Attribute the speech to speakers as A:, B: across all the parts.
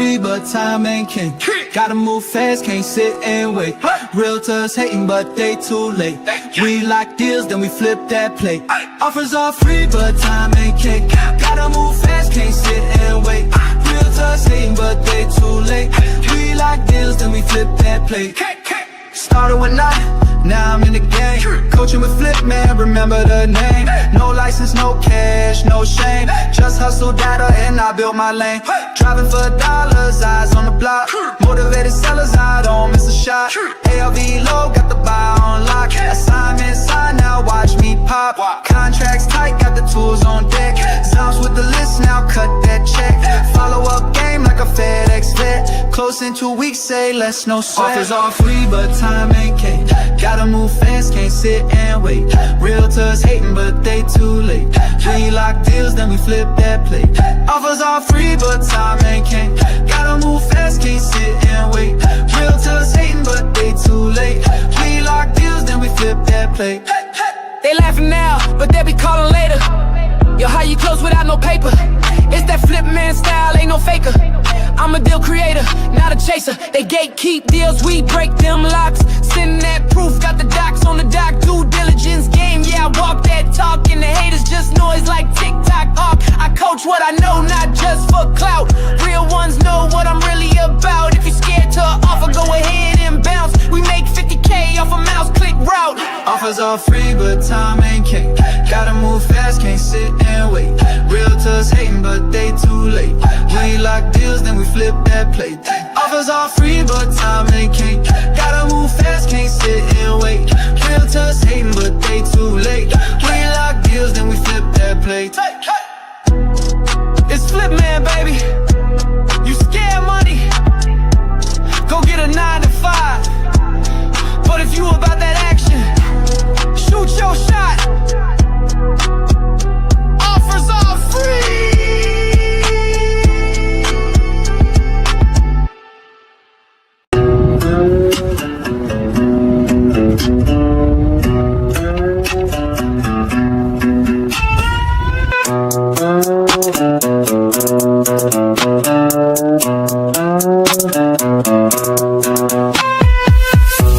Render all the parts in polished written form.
A: free, but time ain't king. Gotta move fast, can't sit and wait. Realtors hating, but they too late. We lock deals, then we flip that plate. Offers are free, but time ain't king. Gotta move fast, can't sit and wait. Realtors hating, but they too late. We lock deals, then we flip that plate. Started with nothing, now I'm in the game. Coaching with Flip, man, remember the name. No license, no cash, no shame. Just hustle data and I built my lane. Driving for dollars, eyes on the block. Motivated sellers, I don't miss a shot. ARV low, got the buy on lock. Assignment signed, now watch me pop. Contracts tight, got the tools on deck. Zounds with the list, now cut that check. Follow up game like a FedEx vet. Close in 2 weeks, say less, no sweat. Offers are free, but time ain't king. Gotta move fast, can't sit and wait. Realtors hating, but they too late. We lock deals, then we flip that plate. Offers are free, but time ain't king. Gotta move fast, can't sit and wait. Realtors hating, but they too late. We lock deals, then we flip that plate.
B: They laughing now, but they be calling later. Yo, how you close without no paper? It's that flip man style, ain't no faker. I'm a deal creator, not a chaser. They gatekeep deals, we break them locks. Send that proof, got the docs on the dock. Due diligence game, yeah, I walk that talk. And the haters just noise like TikTok talk. I coach what I know, not just for clout. Real ones know what I'm really about. If you're scared to offer, go ahead and bounce. We make 50K off a mouse click route.
A: Offers are free, but time ain't king. Gotta move fast, can't sit and wait. Realtors hating, but they too late. We lock deals, then we flip that plate. Offers are free, but time ain't king. Gotta move fast, can't sit and wait. Realtors hating, but they too late. We lock deals, then we flip that plate.
B: It's Flip Man, baby. You scared money? Go get a 9 to 5. But if you about that action, shoot your shot. Offers are free.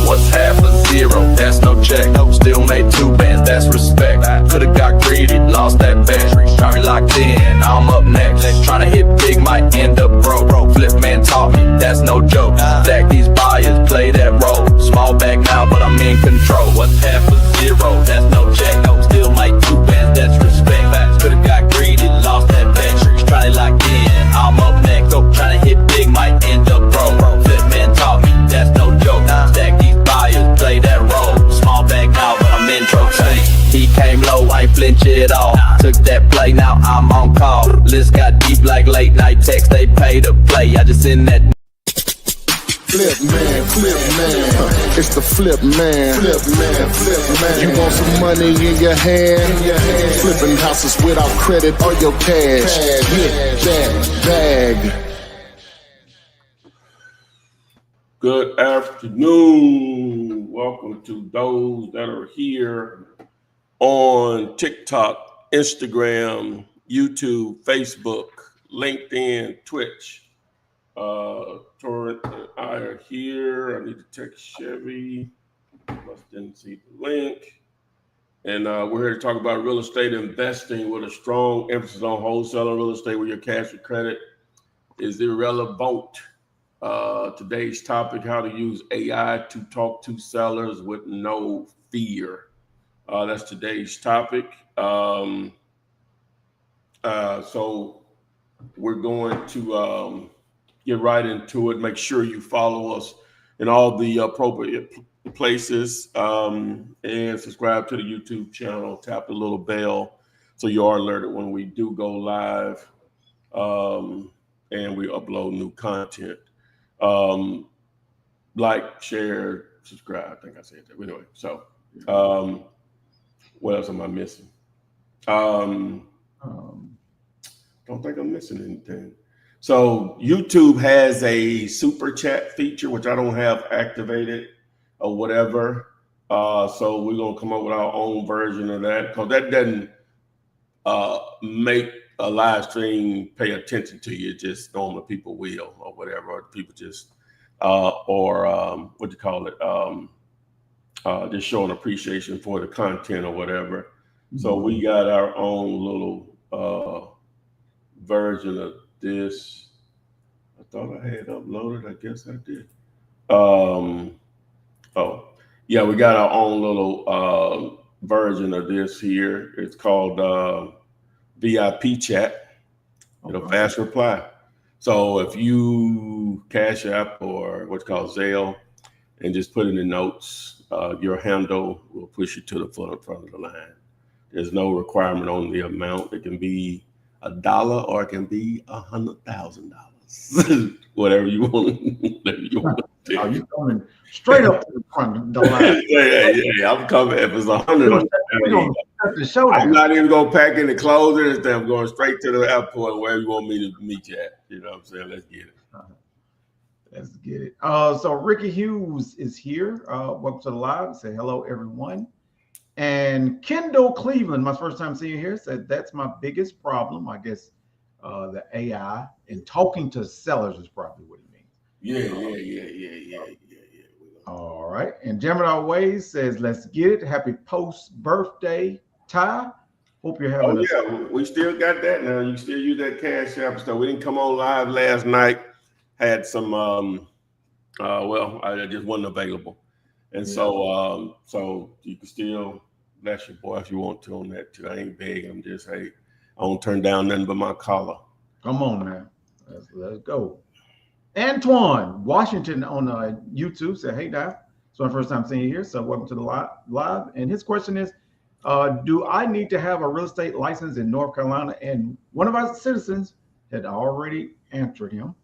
C: What's half a zero? That's no check. Still made 2 bands, that's respect. Could've got greedy, lost that bet. Try locked in, I'm up next. Tryna hit big, might end up broke. Flip man taught me, that's no joke. Stack these buyers, play that role. Small bag now, but I'm in control. What's half a zero? That's no check. Still made 2 bands, that's respect. Could've got greedy, lost that bet. Tryna lock in, I'm up next. Tryna hit big, might end up broke. Flip man taught me, that's no joke. Stack these buyers, play that role. Small bag now, but I'm in trope. He came low, I ain't flinch at all. Took that play, now I'm on call. List got deep like late night text. They pay to play, I just in that.
D: Flip man, it's the flip man. Flip man. You want some money in your hand? Flipping houses without credit or your cash. Get that bag.
E: Good afternoon. Welcome to those that are here on TikTok, Instagram, YouTube, Facebook, LinkedIn, Twitch. Torrent and I are here. I need to text Chevy. Must didn't see the link. And we're here to talk about real estate investing with a strong emphasis on wholesaler real estate where your cash or credit is irrelevant. Today's topic, how to use AI to talk to sellers with no fear. That's today's topic. So we're going to get right into it. Make sure you follow us in all the appropriate places and subscribe to the YouTube channel. Tap the little bell so you are alerted when we do go live and we upload new content. Like, share, subscribe. I think I said that. Anyway, so what else am I missing? Don't think I'm missing anything. So YouTube has a super chat feature, which I don't have activated or whatever. So we're going to come up with our own version of that because that doesn't make a live stream pay attention to you. Just normal people will or whatever, or people just what do you call it? Just showing appreciation for the content or whatever. So we got our own little version of this. I thought I had uploaded. I guess I did. Oh, yeah, we got our own little version of this here. It's called VIP chat. It'll fast reply. So if you Cash App or what's called Zelle and just put in the notes, your handle will push you to the front of the line. There's no requirement on the amount. It can be $1 or it can be $100,000. Whatever you want. Whatever you want.
F: Oh, you coming straight up to the front of the line.
E: Yeah, I'm coming. If it's 100, I'm not even gonna pack in the clothes or anything. I'm going straight to the airport, wherever you want me to meet you at. You know what I'm saying? Let's get it.
F: Let's get it. So Ricky Hughes is here. Welcome to the live. Say hello, everyone. And Kendall Cleveland, my first time seeing you here, said that's my biggest problem. I guess the AI and talking to sellers is probably what it means.
E: Yeah.
F: All right. And Gemini Ways says, let's get it. Happy post-birthday, Ty. Hope you're having
E: we still got that now. You still use that Cash App stuff. We didn't come on live last night. Had some, I just wasn't available. And so you can still bless your boy if you want to on that too. I ain't begging. I'm just, hey, I don't turn down nothing but my collar.
F: Come on, man. Let's go. Antoine Washington on YouTube said, hey, Doc. It's my first time seeing you here. So welcome to the live. And his question is, do I need to have a real estate license in North Carolina? And one of our citizens had already answered him.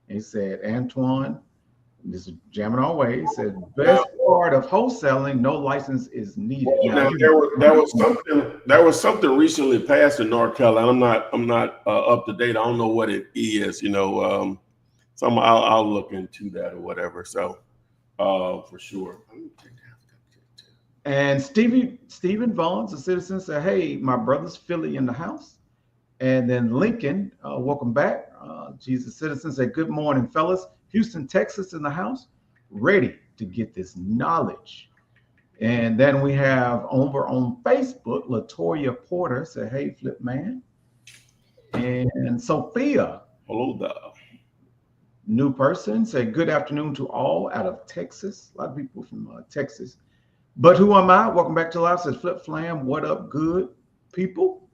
F: He said, Antoine, this is jamming our way. He said, best part of wholesaling, no license is needed.
E: Now, there was something recently passed in North Carolina. I'm not up to date. I don't know what it is. So I'll look into that or whatever. So for sure.
F: And Stephen Vaughn's a citizen, said, hey, my brother's Philly in the house. And then Lincoln, welcome back. Jesus citizen said, good morning, fellas. Houston, Texas in the house, ready to get this knowledge. And then we have over on Facebook, Latoya Porter said, hey, Flip Man. And Sophia.
E: Hello there.
F: New person said, good afternoon to all out of Texas. A lot of people from Texas. But who am I? Welcome back to live. Says Flip Flam. What up, good people?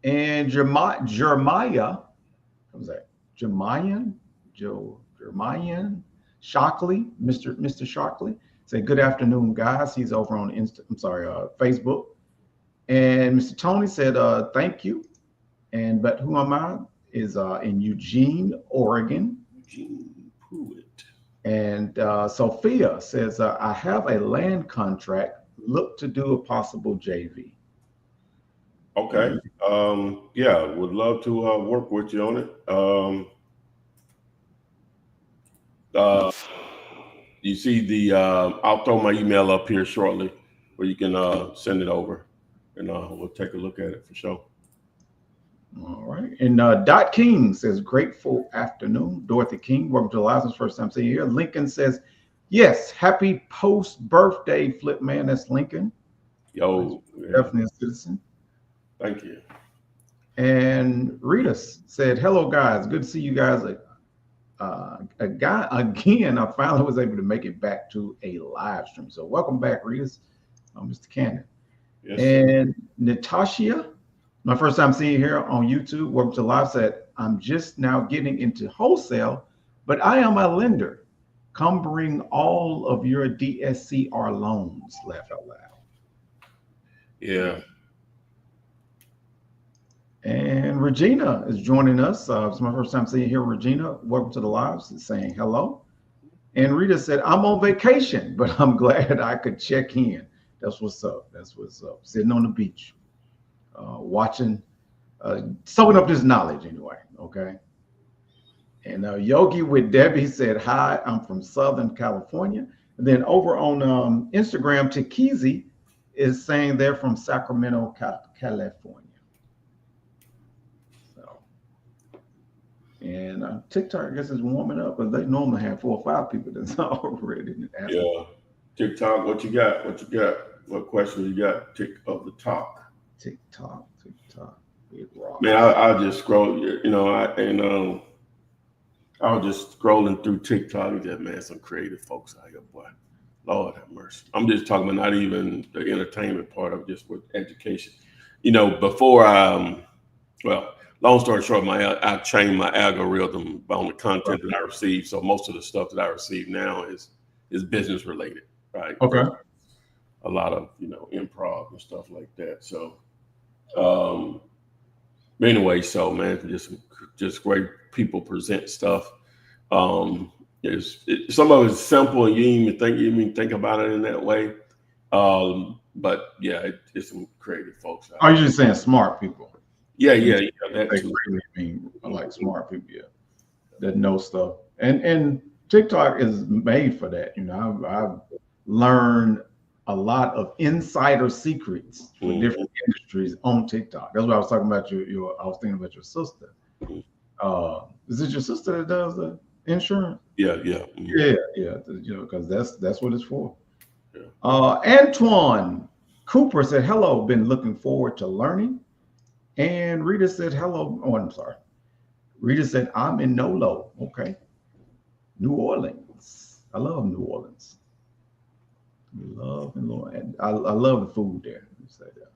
F: And Jeremiah, what was that? Jeremiah Shockley, Mr. Shockley. Say good afternoon, guys. He's over on Facebook. And Mr. Tony said, thank you. But who am I? Is in Eugene, Oregon. And Sophia says, I have a land contract. Look to do a possible JV.
E: Okay. Yeah, would love to work with you on it. You see the, I'll throw my email up here shortly where you can send it over and we'll take a look at it for sure.
F: All right. And Dot King says, grateful afternoon. Dorothy King, welcome to the live. First time seeing you here. Lincoln says, yes, happy post-birthday, Flip Man. That's Lincoln.
E: Yo.
F: Definitely a citizen.
E: Thank you.
F: And Rita said, hello, guys. Good to see you guys. Again, I finally was able to make it back to a live stream. So welcome back, Rita, Mr. Cannon.
E: Yes,
F: and Natasha, my first time seeing you here on YouTube, welcome to live, said, I'm just now getting into wholesale, but I am a lender. Come bring all of your DSCR loans. Laugh out loud.
E: Yeah.
F: And Regina is joining us. It's my first time seeing you here, Regina. Welcome to the live, saying hello. And Rita said, I'm on vacation, but I'm glad I could check in. That's what's up. That's what's up. Sitting on the beach, watching, soaking up this knowledge anyway, okay? And Yogi with Debbie said, hi, I'm from Southern California. And then over on Instagram, Takizi is saying they're from Sacramento, California. And TikTok, I guess, is warming up, but they normally have 4 or 5 people that's already asking.
E: Yeah. TikTok, what you got? What you got? What questions you got? Tick of the talk.
F: TikTok, big rock.
E: Man, I just scroll, I was just scrolling through TikTok and just, man, some creative folks out here, boy. Lord have mercy. I'm just talking about not even the entertainment part of just with education. Before long story short, I trained my algorithm on the content that I receive. So most of the stuff that I receive now is business related, right?
F: Okay.
E: A lot of improv and stuff like that. So anyway, so man, just great people present stuff. Some of it's simple and you even think about it in that way. But yeah, it's some creative folks.
F: Are you just saying smart people?
E: Yeah, that too.
F: I mean, I like smart people, that know stuff. And TikTok is made for that. I've learned a lot of insider secrets for different industries on TikTok. That's what I was talking about. I was thinking about your sister. Is it your sister that does the insurance?
E: Yeah.
F: Yeah. Because that's what it's for. Yeah. Antoine Cooper said, "Hello, been looking forward to learning." And Rita said, "Hello." Oh, I'm sorry. Rita said, "I'm in Nolo." Okay. New Orleans. I love New Orleans. And I love the food there. Let me say that.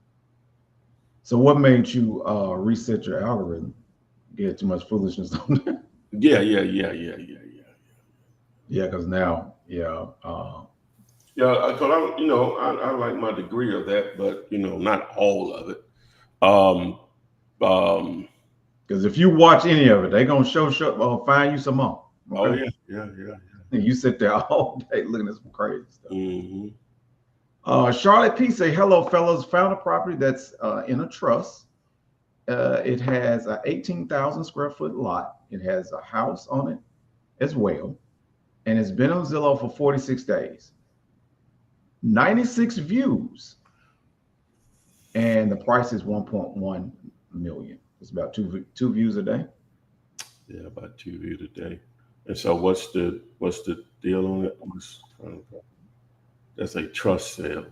F: So what made you reset your algorithm? You had too much foolishness on there?
E: Yeah.
F: Yeah, because now,
E: because I like my degree of that, but not all of it.
F: Because if you watch any of it, they're gonna find you some more.
E: Okay? Oh yeah.
F: And you sit there all day looking at some crazy stuff.
E: Mm-hmm.
F: Charlotte P say, "Hello, fellas. Found a property that's in a trust. It has a 18,000 square foot lot. It has a house on it as well, and it's been on Zillow for 46 days. 96 views, and the price is 1.1 million. It's about two views a day."
E: Yeah, about 2 views a day. And so what's the deal on it? That's a trust sale.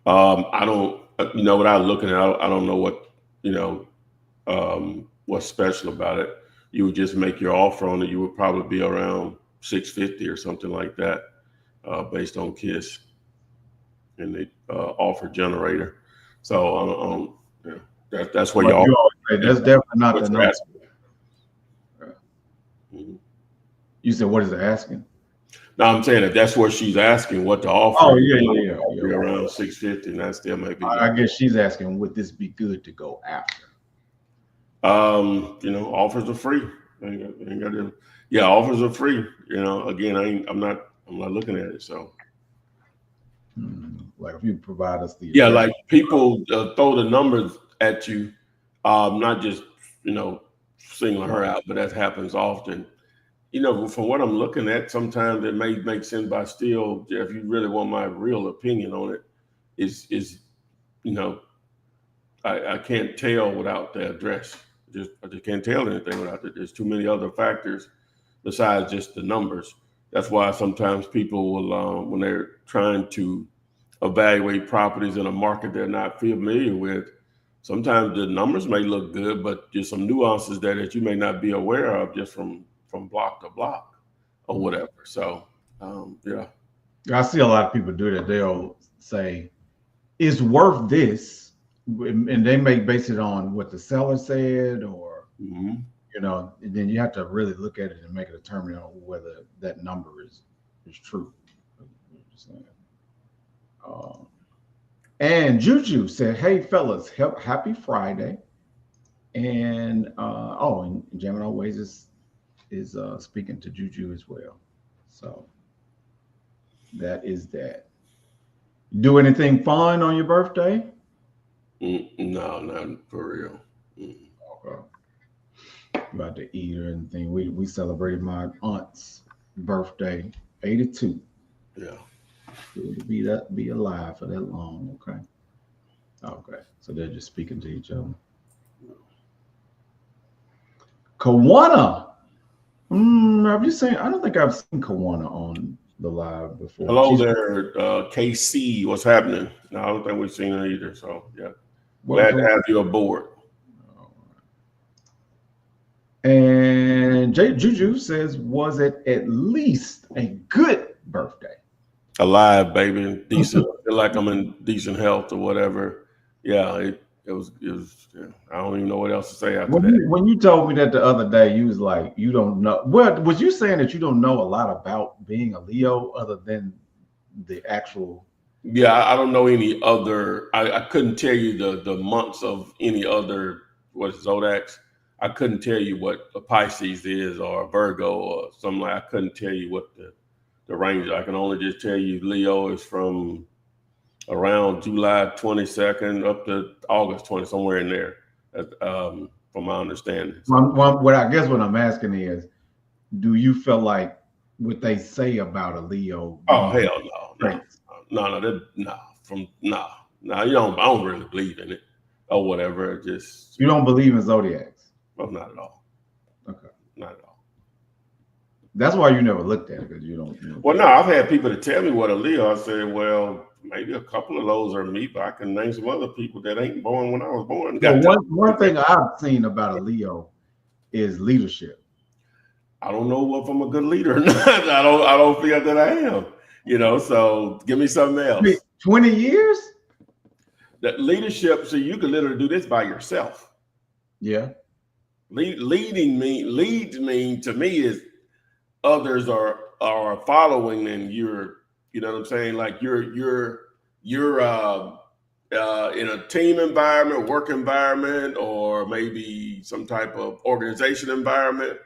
E: I don't, without looking at it, I don't know what, what's special about it. You would just make your offer on it. You would probably be around 650 or something like that, based on KISS and the offer generator. So that's where y'all.
F: That's definitely not the number. You said, what is it asking?
E: No, I'm saying if that's what she's asking, what the offer.
F: Oh, yeah.
E: Around 650, and that still may be.
F: I guess she's asking, would this be good to go after?
E: Offers are free. Offers are free. Again, I'm not looking at it. So,
F: like if you provide us the
E: like people throw the numbers at you, not just singling her out, but that happens often. From what I'm looking at, sometimes it may make sense, but still, if you really want my real opinion on it, I can't tell without the address. I just can't tell anything without it. There's too many other factors besides just the numbers. That's why sometimes people will, when they're trying to evaluate properties in a market they're not familiar with, sometimes the numbers may look good, but there's some nuances there that you may not be aware of just from block to block or whatever. So,
F: I see a lot of people do that. They'll say, "It's worth this," and they may base it on what the seller said, or and then you have to really look at it and make a determination on whether that number is true. And Juju said, "Hey fellas, happy Friday." And and Gemini Ways is speaking to Juju as well. So that is that. Do anything fun on your birthday?
E: No, not for real.
F: Okay. About to eat or anything. We celebrated my aunt's birthday, 82.
E: Yeah.
F: To be alive for that long. Okay. So they're just speaking to each other. Kawana Have you seen? I don't think I've seen Kawana on the live before.
E: Hello there, KC. What's happening? No, I don't think we've seen her either. So yeah, glad to have you aboard.
F: And Juju says, was it at least a good birthday?
E: Alive, baby, decent. I feel like I'm in decent health or whatever. Yeah, it was. Yeah, I don't even know what else to say after that.
F: When you told me that the other day, you was like, you don't know. What was you saying that you don't know a lot about being a Leo other than the actual?
E: Yeah, I don't know any other. I couldn't tell you the months of any other Zodiacs. I couldn't tell you what a Pisces is or a Virgo or something like. I couldn't tell you what the range. I can only just tell you Leo is from around July 22nd up to August 20, somewhere in there. From my understanding.
F: What I guess what I'm asking is, do you feel like what they say about a Leo?
E: Oh hell no. You don't. I don't really believe in it or whatever. Just
F: you don't believe in zodiacs?
E: No, not at all.
F: Okay,
E: not at all.
F: That's why you never looked at it, because you don't.
E: Well, no, I've had people to tell me what a Leo. I said, well, maybe a couple of those are me, but I can name some other people that ain't born when I was born.
F: One thing I've seen about a Leo is leadership.
E: I don't know if I'm a good leader or not. I don't feel that I am. So give me something else.
F: 20 years?
E: That leadership, so you can literally do this by yourself.
F: Yeah.
E: Leads me to me is others are following, and you're, you know what I'm saying? Like you're in a team environment, work environment, or maybe some type of organization environment.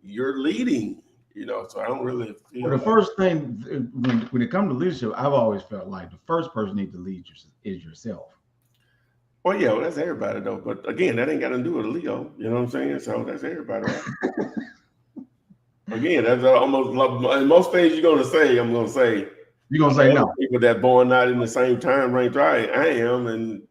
E: You're leading, so I don't really feel.
F: Well, the first thing when it comes to leadership, I've always felt like the first person need to lead is yourself.
E: Well, yeah, that's everybody though. But again, that ain't got to do with a Leo. You know what I'm saying? So that's everybody. Right? Again, that's almost most things you're gonna say. I'm gonna say.
F: You're gonna say no.
E: People that born not in the same time range I am, and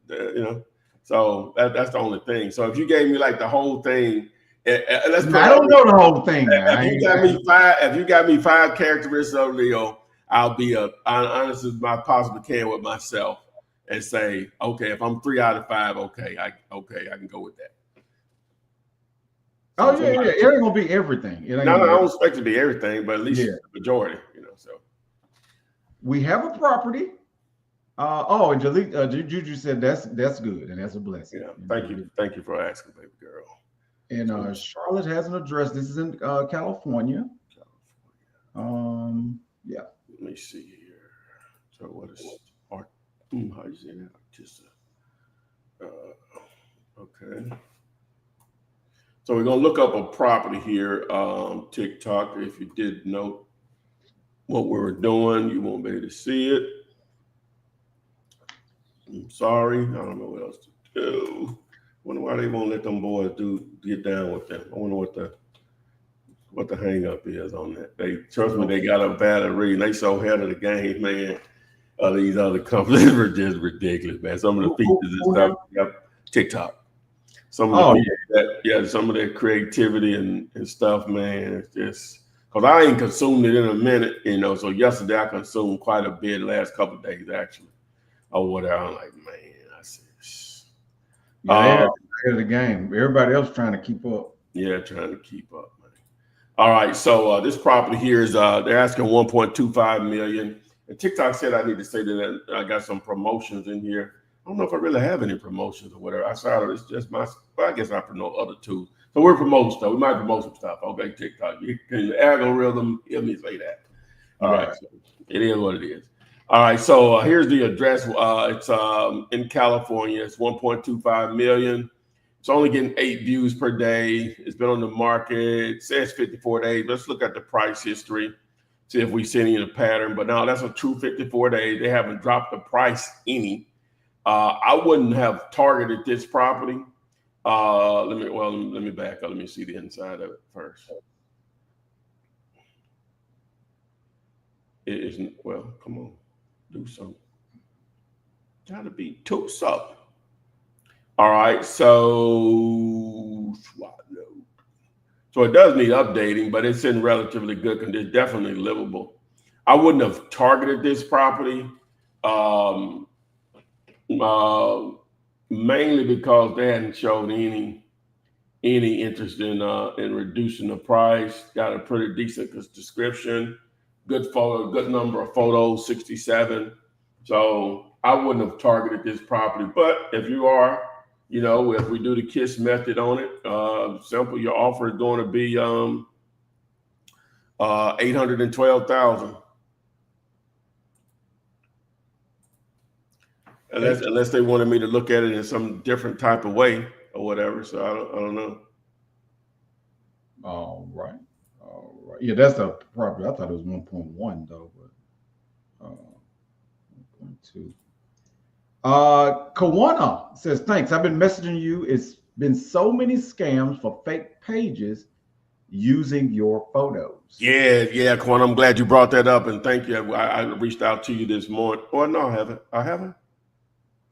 E: so that's the only thing. So if you gave me like the whole thing. I
F: don't know the whole thing.
E: If you got me 5 characteristics of Leo, I'll be honest as I possibly can with myself and say, okay, if I'm 3 out of 5, okay, I can go with that.
F: Oh yeah. It ain't gonna be everything.
E: I don't expect it to be everything, but at least the majority, So
F: we have a property. And Juju said that's good, and that's a blessing.
E: Yeah, thank you for asking, baby girl.
F: And Charlotte has an address. This is in California. Yeah.
E: Let me see here. So what is art? How do you say that? Just okay. So we're gonna look up a property here, TikTok. If you did note what we were doing, you won't be able to see it. I'm sorry, I don't know what else to do. Wonder why they won't let them boys get down with them. I wonder what the hang up is on that. They trust me, they got a bad reading. They so ahead of the game, man. These other companies were just ridiculous, man. Some of the features and stuff. Yep, TikTok. Some of their creativity and stuff, man. It's just because I ain't consumed it in a minute, So yesterday I consumed quite a bit. Last couple of days actually, or whatever. I'm like, man.
F: Ahead of the game. Everybody else trying to keep up.
E: Yeah, trying to keep up, man. All right, so this property here is they're asking 1.25 million. And TikTok said I need to say that I got some promotions in here. I don't know if I really have any promotions or whatever. I saw it's just I guess I promote other too. So we're promoting stuff. We might promote some stuff. Okay, TikTok. You can algorithm hear me say that. All right. So it is what it is. All right, so here's the address. It's in California. It's 1.25 million. It's only getting 8 views per day. It's been on the market. It says 54 days. Let's look at the price history, see if we see any in a pattern. But now that's a true 54 days. They haven't dropped the price any. I wouldn't have targeted this property. Let me back up. Let me see the inside of it first. It isn't. Well, come on. Do something. Gotta be too something. All right, so So it does need updating, but it's in relatively good condition, definitely livable. I wouldn't have targeted this property mainly because they hadn't shown any interest in reducing the price. Got a pretty decent description, good photo, good number of photos, 67. So I wouldn't have targeted this property. But if you are, you know, if we do the KISS method on it, simple, your offer is going to be 812,000. Unless they wanted me to look at it in some different type of way or whatever. So I don't know.
F: All right. Yeah, that's the property. I thought it was 1.1 though, but 1.2. Kawana says, thanks. I've been messaging you. It's been so many scams for fake pages using your photos.
E: Yeah, Kawana, I'm glad you brought that up, and thank you. I reached out to you this morning. Oh, no, I haven't. I haven't.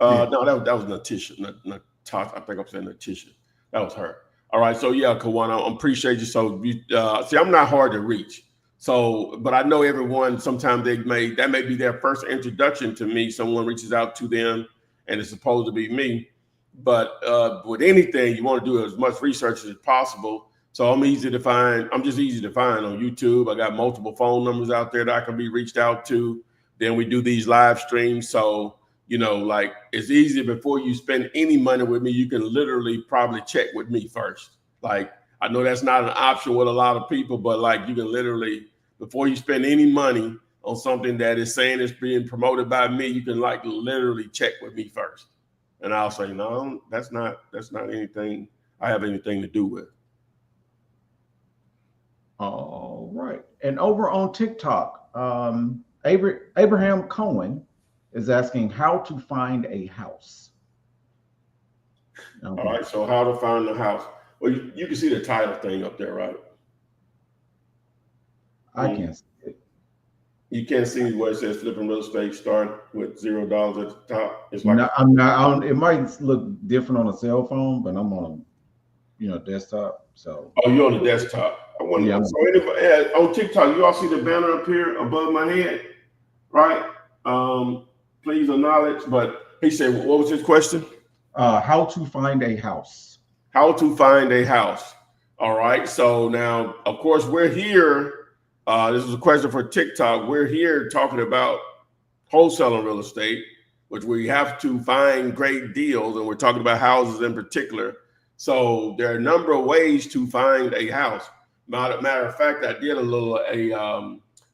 F: Yeah.
E: No, that was Natisha. I think I'm saying Natisha. That was her. All right. So yeah, Kawana, I appreciate you. So see, I'm not hard to reach. So, but I know everyone, sometimes that may be their first introduction to me. Someone reaches out to them and it's supposed to be me. But with anything, you want to do as much research as possible. So I'm easy to find. I'm just easy to find on YouTube. I got multiple phone numbers out there that I can be reached out to. Then we do these live streams. So, you know, like it's easy before you spend any money with me, you can literally probably check with me first. Like, I know that's not an option with a lot of people, but like you can literally, before you spend any money on something that is saying it's being promoted by me, you can like literally check with me first. And I'll say, no, that's not anything I have anything to do with.
F: All right. And over on TikTok, Abraham Cohen is asking how to find a house.
E: Okay. All right. So how to find the house? Well, you can see the title thing up there, right?
F: I can't see it.
E: You can't see where it says flipping real estate start with $0 at the top. It's like
F: it might look different on a cell phone, but I'm on a desktop. So
E: you're on the desktop. I wonder. Yeah. So anybody on TikTok, you all see the banner up here above my head, right? Please acknowledge. But he said, what was his question?
F: How to find a house.
E: How to find a house. All right. So now, of course, we're here. This is a question for TikTok. We're here talking about wholesaling real estate, which we have to find great deals, and we're talking about houses in particular. So there are a number of ways to find a house. Matter of fact, I did I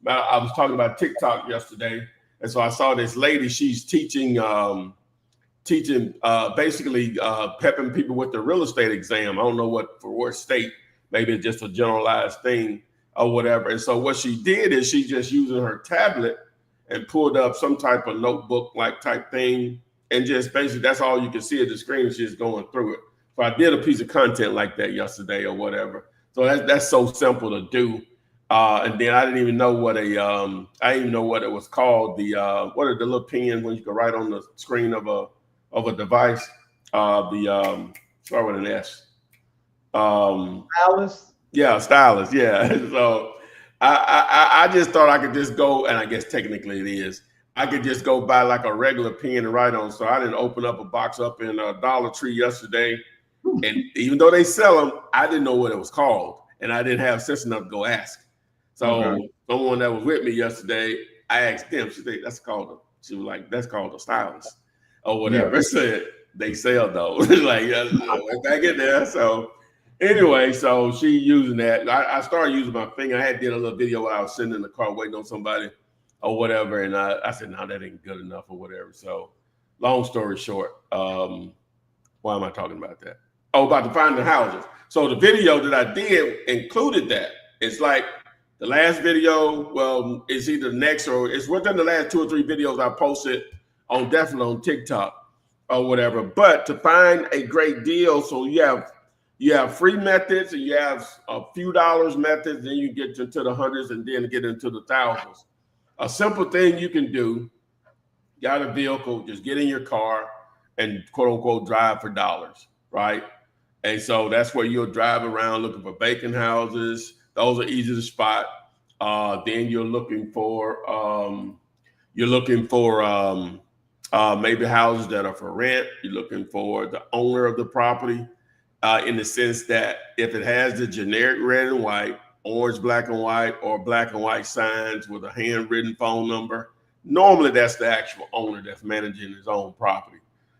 E: was talking about TikTok yesterday, and so I saw this lady. She's teaching basically prepping people with the real estate exam. I don't know what state. Maybe it's just a generalized thing or whatever. And so what she did is she just using her tablet and pulled up some type of notebook like type thing, and just basically that's all you can see at the screen. She's going through it. So I did a piece of content like that yesterday or whatever. So that's so simple to do. And then I didn't even know what it was called. What are the little pins when you can write on the screen of a device? Start with an S.
F: Stylus.
E: Yeah, stylus. Yeah. So I just thought I could just go, and I guess technically it is. I could just go buy like a regular pen and write on. So I didn't open up a box up in Dollar Tree yesterday. And even though they sell them, I didn't know what it was called, and I didn't have sense enough to go ask. So someone that was with me yesterday, I asked them. She was like, that's called a stylus or whatever. Yeah. Said they sell those. Like went back in there. So anyway, so she using that. I started using my finger. I did a little video while I was sitting in the car waiting on somebody or whatever, and I said, no, that ain't good enough or whatever. So long story short, why am I talking about that? Oh, about to find the houses. So the video that I did included that. It's like the last video, well, it's either next or it's within the last 2 or 3 videos I posted definitely on TikTok or whatever. But to find a great deal, so you have free methods and you have a few dollars methods, then you get into the hundreds and then get into the thousands. A simple thing you can do, got a vehicle, just get in your car and quote unquote drive for dollars, right? And so that's where you'll drive around looking for vacant houses. Those are easy to spot. Then you're looking for maybe houses that are for rent. You're looking for the owner of the property, in the sense that if it has the generic red and white, orange, black and white, or black and white signs with a handwritten phone number, normally that's the actual owner that's managing his own property.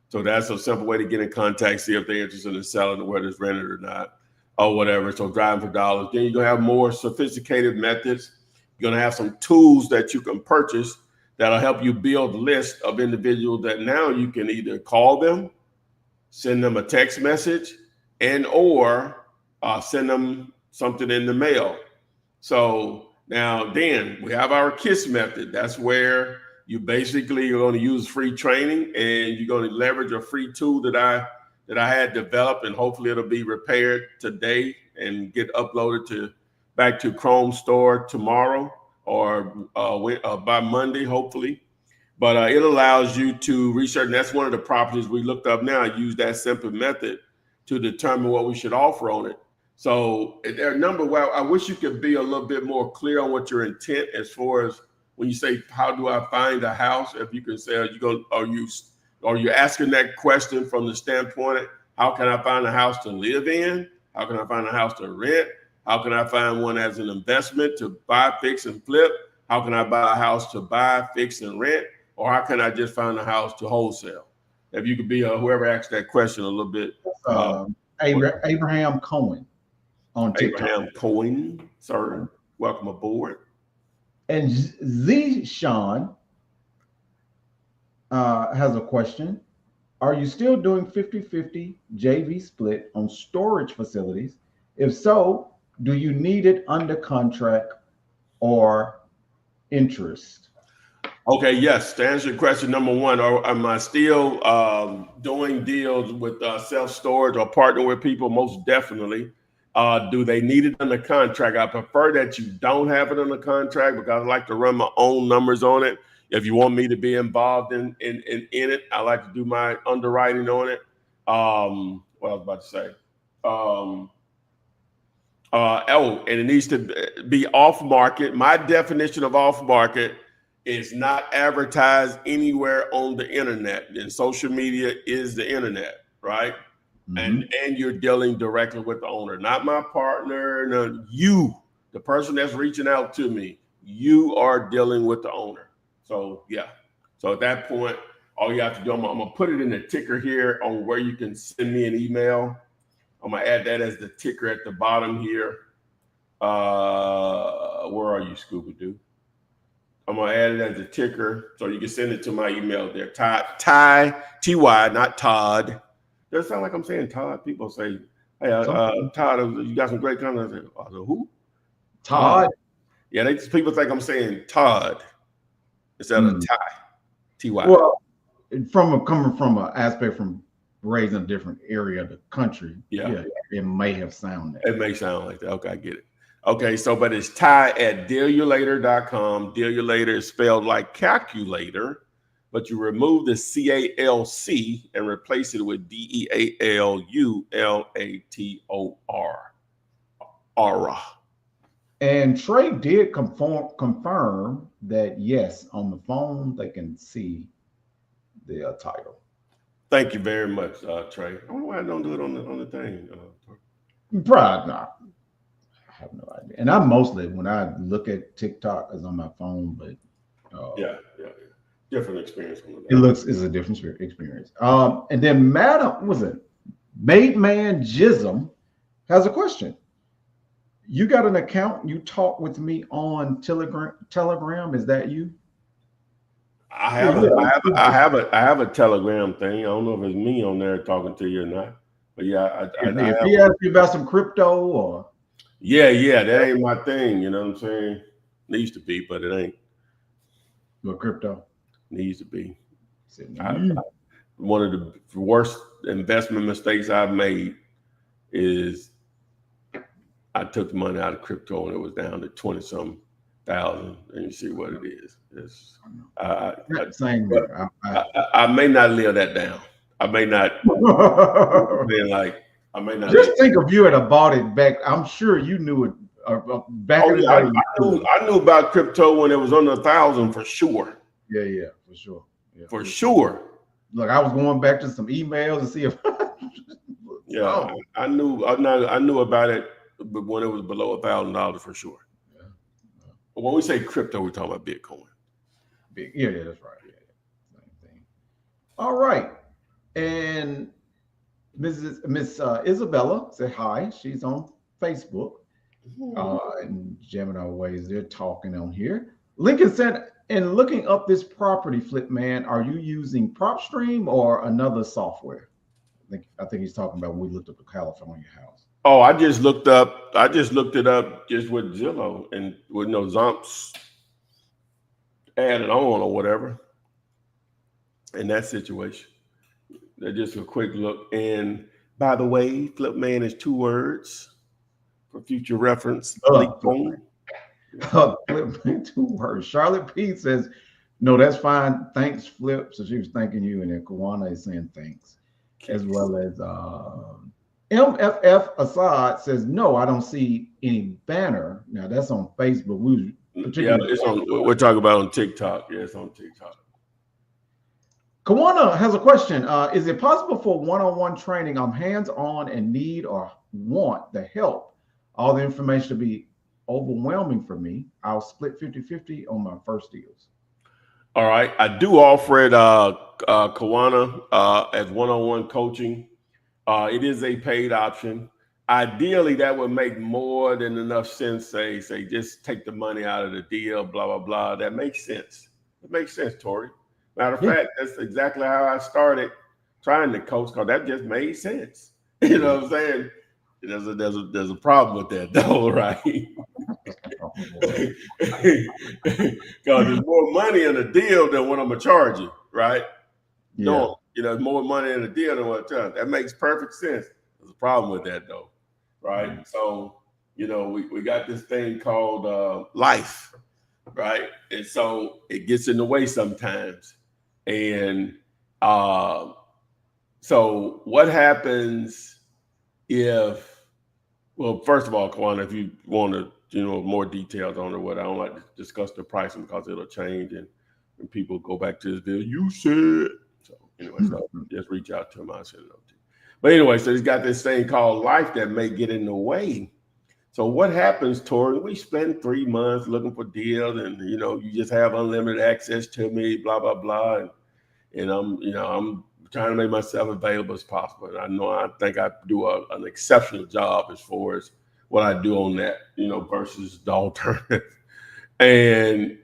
E: So that's a simple way to get in contact, see if they're interested in selling it, whether it's rented or not, or whatever. So driving for dollars. Then you're gonna have more sophisticated methods. You're gonna have some tools that you can purchase that'll help you build a list of individuals that now you can either call them, send them a text message, and or send them something in the mail. So now then we have our KISS method. That's where you basically are going to use free training, and you're going to leverage a free tool that I had developed, and hopefully it'll be repaired today and get uploaded back to Chrome Store tomorrow or by Monday, hopefully. But it allows you to research, and that's one of the properties we looked up now. Use that simple method to determine what we should offer on it. So there are a number. Well, I wish you could be a little bit more clear on what your intent as far as when you say, how do I find a house? If you can say, are you asking that question from the standpoint, how can I find a house to live in? How can I find a house to rent? How can I find one as an investment to buy, fix, and flip? How can I buy a house to buy, fix, and rent? Or how can I just find a house to wholesale? If you could be whoever asked that question a little bit.
F: Abraham Cohen on TikTok.
E: Abraham Cohen, sir, welcome aboard.
F: And Sean has a question. Are you still doing 50-50 JV split on storage facilities? If so, do you need it under contract or interest?
E: Okay, yes. To answer your question, number one, am I still doing deals with self-storage or partner with people? Most definitely. Do they need it under contract? I prefer that you don't have it under contract because I like to run my own numbers on it. If you want me to be involved in it, I like to do my underwriting on it. What I was about to say. And it needs to be off market. My definition of off market is not advertised anywhere on the internet. And social media is the internet, right? Mm-hmm. And you're dealing directly with the owner, not my partner. No, you, the person that's reaching out to me, you are dealing with the owner. So yeah. So at that point, all you have to do, I'm gonna put it in the ticker here on where you can send me an email. I'm gonna add that as the ticker at the bottom here. Where are you, Scooby-Doo? I'm gonna add it as a ticker so you can send it to my email there. Ty, T-Y, not Todd. Does it sound like I'm saying Todd? People say, hey, Todd, you got some great content. I said, who?
F: Todd?
E: Yeah, people think I'm saying Todd instead of Ty, T-Y.
F: Well, coming from an aspect from raised in a different area of the country, yeah, it may have sounded.
E: It may sound like that. Okay, I get it. Okay, so but it's Ty at dealyourlater.com. Dealyourlater is spelled like calculator, but you remove the CALC and replace it with DEALULATOR. Aura.
F: And Trey did confirm that yes, on the phone they can see the title.
E: Thank you very much, Trey. I wonder why I don't do it on the thing.
F: Probably not. I have no idea. And I'm mostly, when I look at TikTok, is on my phone, but
E: yeah. Different experience.
F: It's a different experience. And then Made Man Jism has a question. You got an account? You talk with me on Telegram? Is that you?
E: I have a Telegram thing. I don't know if it's me on there talking to you or not. But yeah,
F: if he asks you about some crypto or
E: yeah, that ain't my thing. You know what I'm saying? Needs to be, but it ain't.
F: What crypto?
E: Needs to be. One of the worst investment mistakes I've made is I took money out of crypto and it was down to 20-something thousand, and you see what it is. I may not live that down. I may not. Being like, I may not.
F: Just think if you had bought it back. I'm sure you knew it back in the day.
E: I knew about crypto when it was under 1,000 for sure.
F: Yeah, for sure. Yeah,
E: for sure.
F: Look, I was going back to some emails to see if.
E: I knew about it, but when it was below $1,000 for sure. Yeah. But when we say crypto, we're talking about Bitcoin.
F: Yeah, that's right. Yeah, same thing. All right, and Miss Isabella said hi. She's on Facebook. And Gemini Ways, they're talking on here. Lincoln said, and looking up this property flip, man, are you using PropStream or another software? I think he's talking about when we looked up the California house.
E: Oh, I just looked it up just with Zillow and with no Zomp's added on or whatever. In that situation, that's just a quick look. And by the way, flip man is 2 words. For future reference,
F: flip man, 2 words. Charlotte P says, "No, that's fine. Thanks, Flip." So she was thanking you, and then Kawana is saying thanks, as well as MFF Assad says, "No, I don't see any banner." Now that's on Facebook.
E: It's on. We're talking about on TikTok. Yeah, it's on TikTok.
F: Kawana has a question. Is it possible for one-on-one training? I'm hands-on and need or want the help. All the information to be overwhelming for me. I'll split 50-50 on my first deals.
E: All right. I do offer it, Kawana, as one-on-one coaching. It is a paid option. Ideally, that would make more than enough sense. Say, just take the money out of the deal, blah, blah, blah. That makes sense. It makes sense, Tori. Matter of fact, that's exactly how I started trying to coach, because that just made sense. You know what I'm saying? There's a problem with that though, right? Because there's more money in a deal than what I'm gonna charge you, right?
F: Yeah.
E: No, there's more money in a deal than what I'm charging. That makes perfect sense. There's a problem with that though, right? Mm-hmm. So, we got this thing called life, right? And so it gets in the way sometimes. And so what happens if, well, first of all, Kawana, if you want to, more details on it, what I don't like to discuss the pricing because it'll change and people go back to this video, you said. So anyway, so just reach out to him. I'll send it over to you. But anyway, so he's got this thing called life that may get in the way. So what happens, Tori? We spend 3 months looking for deals, and you just have unlimited access to me, blah blah blah, and I'm trying to make myself available as possible. And I think I do an exceptional job as far as what I do on that, versus the alternative. And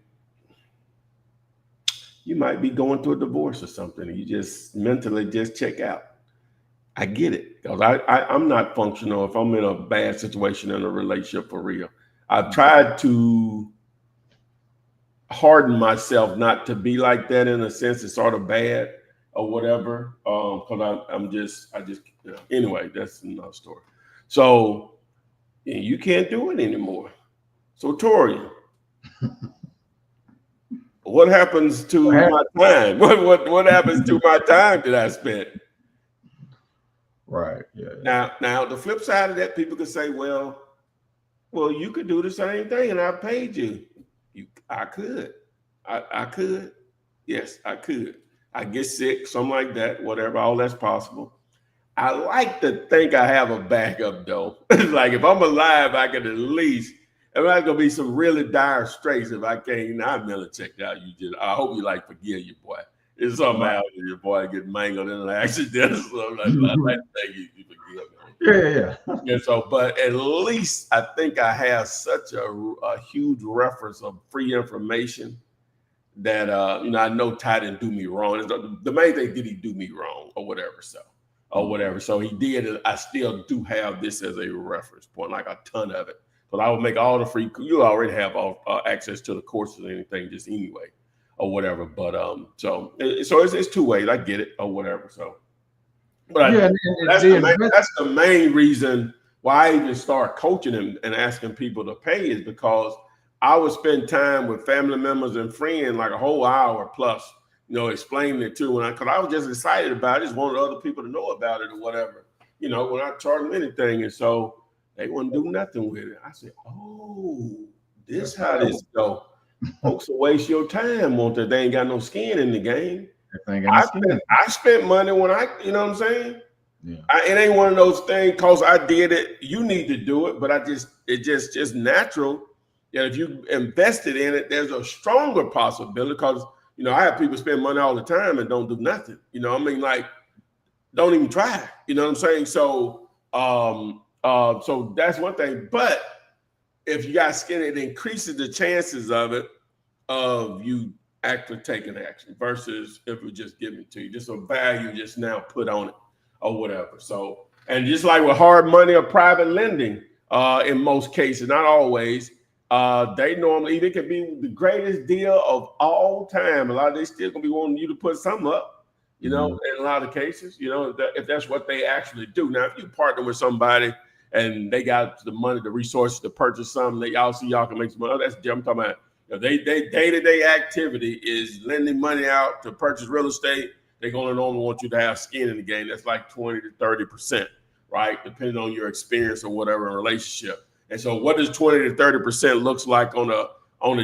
E: you might be going through a divorce or something, and you just mentally just check out. I get it, because I'm not functional if I'm in a bad situation in a relationship for real. I've tried to harden myself not to be like that, in a sense. It's sort of bad or whatever, because anyway, that's another story. So you can't do it anymore. So Tori, what happens to my time? What happens to my time that I spent?
F: Right. Yeah.
E: Now, the flip side of that, people could say, well, you could do the same thing, and I paid you. I could. I could. Yes, I could. I get sick, something like that, whatever. All that's possible. I like to think I have a backup, though. Like if I'm alive, I can at least. If there's gonna be some really dire straits, if I can't, I'm really checked out. I hope you forgive your boy. It's something else if your boy get mangled in an accident or something. I like to think you forgive me. Yeah. So, but at least I think I have such a huge reference of free information that I know Ty didn't do me wrong. The main thing, did he do me wrong or whatever? So he did. I still do have this as a reference point, like a ton of it. But I will make all the free. You already have access to the courses and anything just anyway, or whatever. But so it's 2 ways. I get it or whatever. So, but that's the main reason why I even start coaching them and asking people to pay, is because I would spend time with family members and friends, like a whole hour plus, explaining it to, because I was just excited about it, just wanted other people to know about it or whatever. you know, when I charge them anything, and so they wouldn't do nothing with it. I said, oh, this how this go. Folks will waste your time on that. They ain't got no skin in the game. I spent money when you know what I'm saying?
F: Yeah.
E: It ain't one of those things because I did it. You need to do it, but it's just natural that if you invested in it, there's a stronger possibility because, you know, I have people spend money all the time and don't do nothing. You know, I mean, like, don't even try. You know what I'm saying? So, so that's one thing. But if you got skin, it increases the chances of you actually taking action versus if it just given to you, just a value just now put on it or whatever. So, and just like with hard money or private lending, in most cases, not always, they normally, it can be the greatest deal of all time. A lot of they still gonna be wanting you to put some up, you know, in a lot of cases, you know, if that's what they actually do. Now, if you partner with somebody and they got the money, the resources to purchase something that y'all see y'all can make some money, that's different. I'm talking about, you know, they day-to-day activity is lending money out to purchase real estate. They're going to normally want you to have skin in the game. That's like 20 to 30%, right? Depending on your experience or whatever relationship. And so what does 20 to 30% looks like on a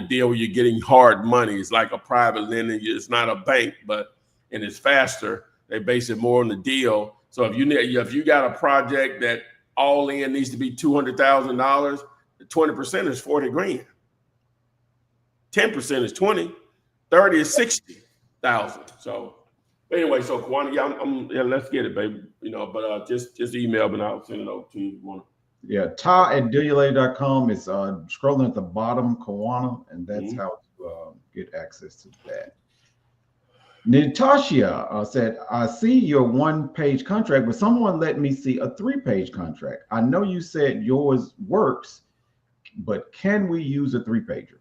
E: deal where you're getting hard money? It's like a private lending. It's not a bank, and it's faster. They base it more on the deal. So if you got a project that all in needs to be $200,000, 20% is 40 grand. 10% is 20, 30 is 60,000. So anyway, so Kwana, yeah, let's get it, baby. You know, but just email me and I'll send it over to you if you want.
F: Yeah, ty@dululator.com is scrolling at the bottom, Kawana, and that's how to get access to that. Natasha said, I see your 1-page contract, but someone let me see a 3-page contract. I know you said yours works, but can we use a 3-pager?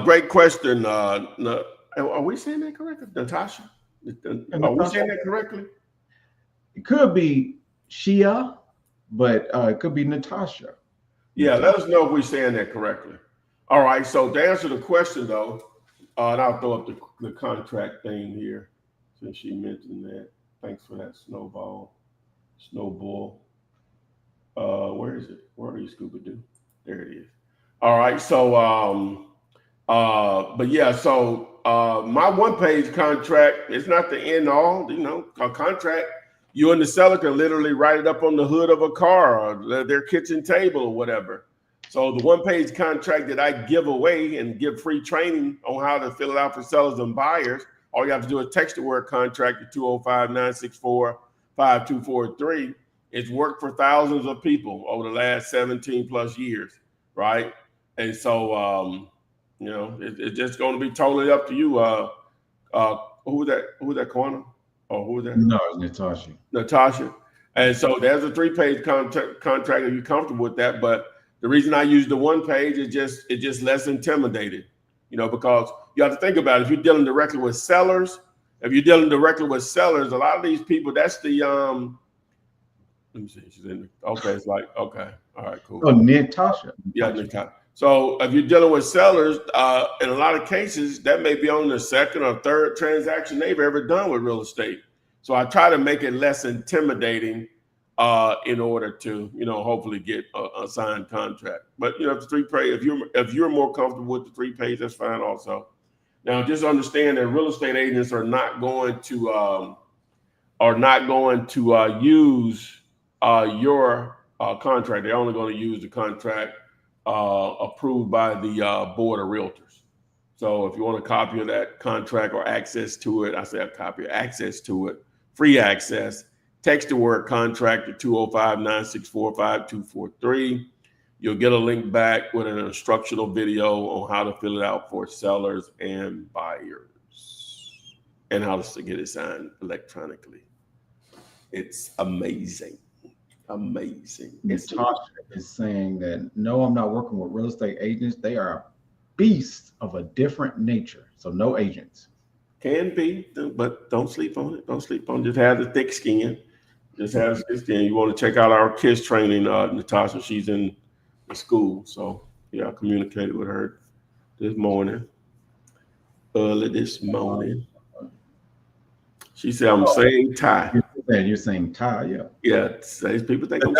E: Great question. Are we saying that correctly, Natasha? Are we saying that correctly?
F: It could be Shia, but it could be Natasha.
E: Yeah, let us know if we're saying that correctly. All right, so to answer the question, though, and I'll throw up the contract thing here since she mentioned that. Thanks for that, Snowball. Where is it? Where are you, Scooby-Doo? There it is. All right, so but yeah, so my 1-page contract is not the end all. You know, a contract, you and the seller can literally write it up on the hood of a car or their kitchen table or whatever. So the 1-page contract that I give away and give free training on how to fill it out for sellers and buyers, all you have to do is text the word contract to 205-964-5243. It's worked for thousands of people over the last 17 plus years, right? And so, you know, it's just going to be totally up to you. Who was that, Corner? Or who was that?
F: No, it's Natasha.
E: Natasha. And so there's a 3-page contract if you're comfortable with that. But the reason I use the 1-page is just less intimidating, you know, because you have to think about it. If you're dealing directly with sellers, a lot of these people, that's the let me see, she's in there. Okay, it's like, okay, all right, cool.
F: Oh, Natasha.
E: Yeah, Natasha. So if you're dealing with sellers, in a lot of cases, that may be on the second or third transaction they've ever done with real estate. So I try to make it less intimidating in order to, you know, hopefully get a signed contract. But, you know, if the 3-page, if you're more comfortable with the 3-page, that's fine also. Now, just understand that real estate agents are not going to use your contract. They're only going to use the contract approved by the board of realtors. So if you want a copy of that contract or access to it, I say a copy of access to it, free access, text the word contract to 205-964-5243. You'll get a link back with an instructional video on how to fill it out for sellers and buyers and how to get it signed electronically. It's amazing. Amazing.
F: Natasha is saying that, no, I'm not working with real estate agents. They are beasts of a different nature. So no agents.
E: Can be, but don't sleep on it. Don't sleep on it. Just have the thick skin. Just have the thick skin. You want to check out our KISS training, Natasha. She's in the school. So, yeah, I communicated with her this morning. Early this morning. She said, I'm saying Ty.
F: understand. You're saying Thai, yeah.
E: Yeah, people think I'm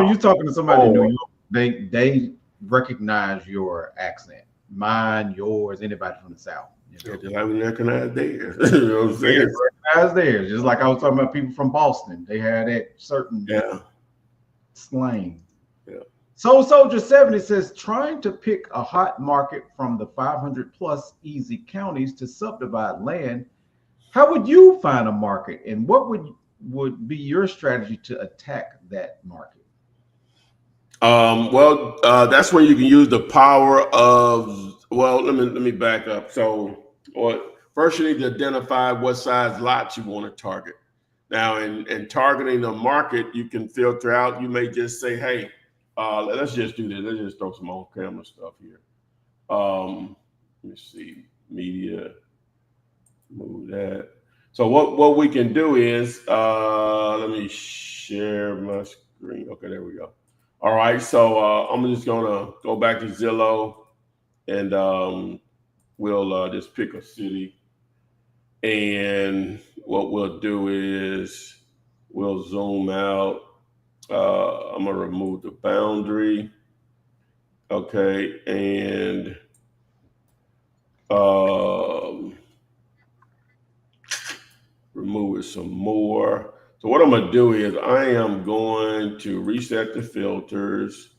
F: you're talking to somebody in New
E: Oh.
F: York. They recognize your accent, mine, yours, anybody from the South.
E: Yeah, just like we recognize theirs. You know what I'm saying?
F: Recognize theirs. Just like I was talking about people from Boston, they had that certain slang.
E: Yeah.
F: Soul Soldier 70 says, trying to pick a hot market from the 500 plus easy counties to subdivide land. How would you find a market, and what would be your strategy to attack that market?
E: That's where you can use the power of. Well, let me back up. So, first you need to identify what size lots you want to target. Now, in targeting a market, you can filter out. You may just say, "Hey, let's just do this. Let's just throw some on-camera stuff here." Let me see, media, move that. So what we can do is, let me share my screen. Okay, there we go. All right, so I'm just gonna go back to Zillow, and we'll just pick a city. And what we'll do is we'll zoom out. I'm gonna remove the boundary. Okay, and remove it some more. So what I'm gonna do is I am going to reset the filters.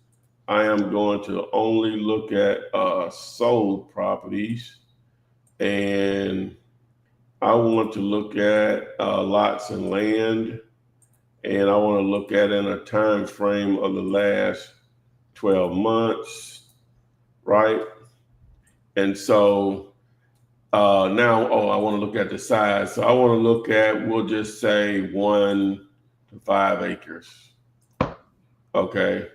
E: I am going to only look at sold properties, and I want to look at lots and land, and I want to look at in a time frame of the last 12 months, right? And so now, I want to look at the size. So I want to look at, we'll just say 1 to 5 acres. Okay.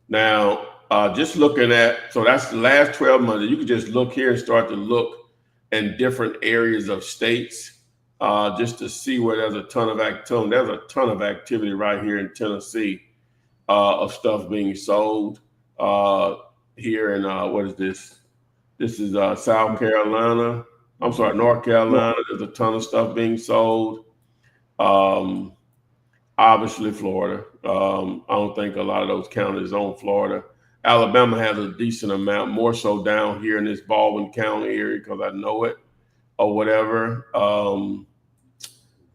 E: Now, just looking at, so that's the last 12 months. You can just look here and start to look in different areas of states just to see where there's a ton of activity. There's a ton of activity right here in Tennessee of stuff being sold here in, what is this? This is South Carolina. I'm sorry, North Carolina. There's a ton of stuff being sold. Obviously, Florida. I don't think a lot of those counties own Florida. Alabama has a decent amount, more so down here in this Baldwin County area because I know it or whatever.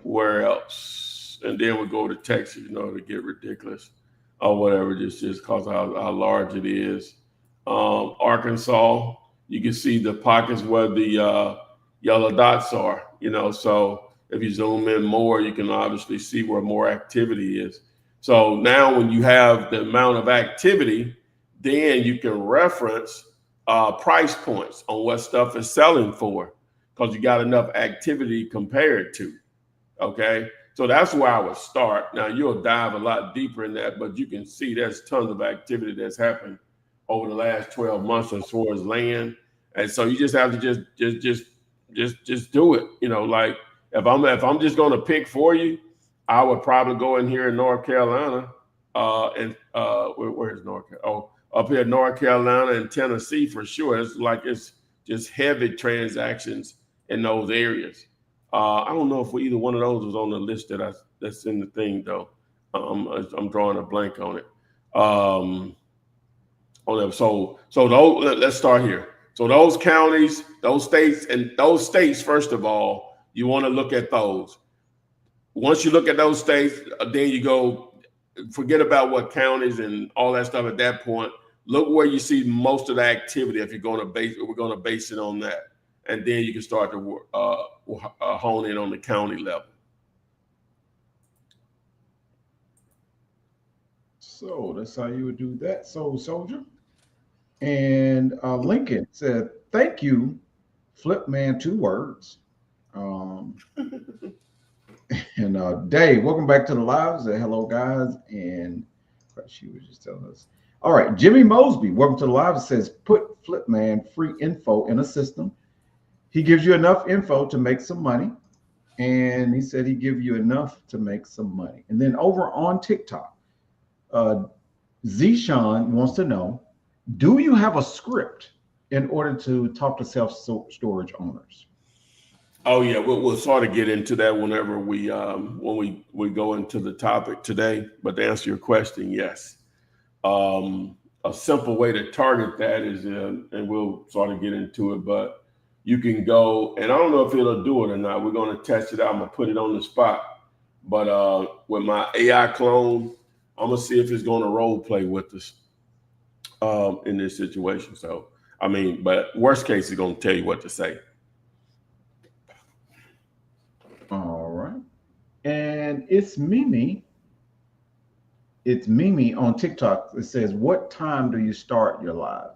E: Where else? And then we go to Texas, to get ridiculous or whatever, just because how large it is. Arkansas, you can see the pockets where the yellow dots are, so if you zoom in more, you can obviously see where more activity is. So now when you have the amount of activity, then you can reference price points on what stuff is selling for because you got enough activity compared to, okay? So that's where I would start. Now you'll dive a lot deeper in that, but you can see there's tons of activity that's happened over the last 12 months as far as land. And so you just have to just do it. Like if I'm just going to pick for you, I would probably go in here in North Carolina where's North Carolina? Oh, up here in North Carolina and Tennessee for sure. It's just heavy transactions in those areas. I don't know if either one of those was on the list that's in the thing though. I'm drawing a blank on it. So those, let's start here. So those counties, those states, first of all, you want to look at those. Once you look at those states, then you go, forget about what counties and all that stuff at that point. Look where you see most of the activity if we're going to base it on that. And then you can start to hone in on the county level.
F: So that's how you would do that, Soul Soldier. And Lincoln said, thank you, Flipman, 2 words. And Dave, welcome back to the live. Say hello, guys. And she was just telling us. All right, Jimmy Mosby, welcome to the live. It says, put Flipman free info in a system. He gives you enough info to make some money. And he said he give you enough to make some money. And then over on TikTok, Zishan wants to know, do you have a script in order to talk to self-storage owners?
E: Oh yeah, we'll sort of get into that whenever when we go into the topic today. But to answer your question, yes. A simple way to target that is, and we'll sort of get into it, but you can go, and I don't know if it'll do it or not. We're going to test it out. I'm going to put it on the spot. But with my AI clone, I'm going to see if it's going to role play with us in this situation. So, I mean, but worst case, it's going to tell you what to say.
F: All right. And it's Mimi. It's Mimi on TikTok. It says, what time do you start your live?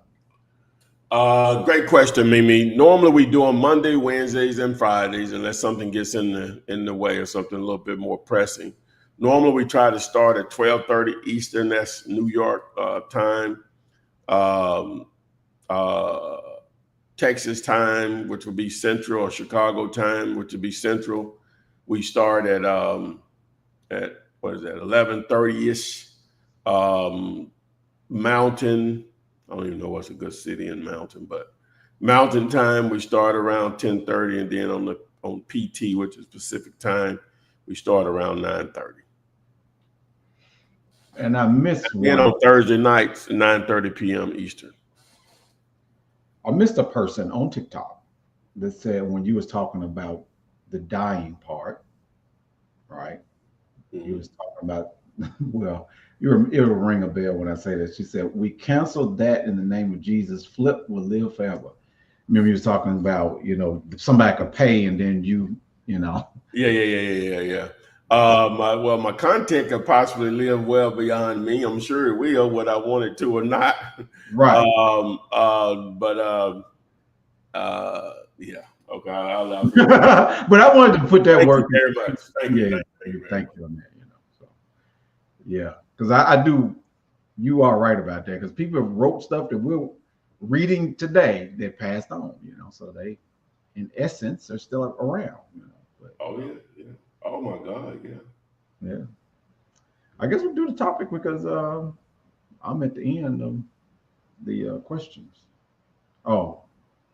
E: Great question, Mimi. Normally we do on Monday, Wednesdays, and Fridays, unless something gets in the way or something a little bit more pressing. Normally we try to start at 12:30 Eastern. That's New York time. Texas time, which would be Central, or Chicago time, which would be Central. We start at what is that, 11:30-ish. Mountain, I don't even know what's a good city in Mountain, but Mountain time we start around 10:30, and then on PT, which is Pacific time, we start around 9:30.
F: And I missed one.
E: And on Thursday nights, 9:30 p.m. Eastern.
F: I missed a person on TikTok that said when you was talking about the dying part, right?
E: Mm-hmm.
F: You was talking about, well, it'll ring a bell when I say that. She said, we canceled that in the name of Jesus. Flip will live forever. Remember you was talking about, somebody could pay and then you.
E: Yeah. My content could possibly live well beyond me. I'm sure it will, whether I want it to or not.
F: Right.
E: Yeah. Okay. I'll
F: But I wanted to put that work.
E: Thank you very much.
F: Thank you on that. So yeah, because I do. You are right about that, because people wrote stuff that we're reading today that passed on. So they, in essence, are still around. But,
E: oh yeah. Oh my God, yeah.
F: I guess we'll do the topic because I'm at the end of the questions. Oh,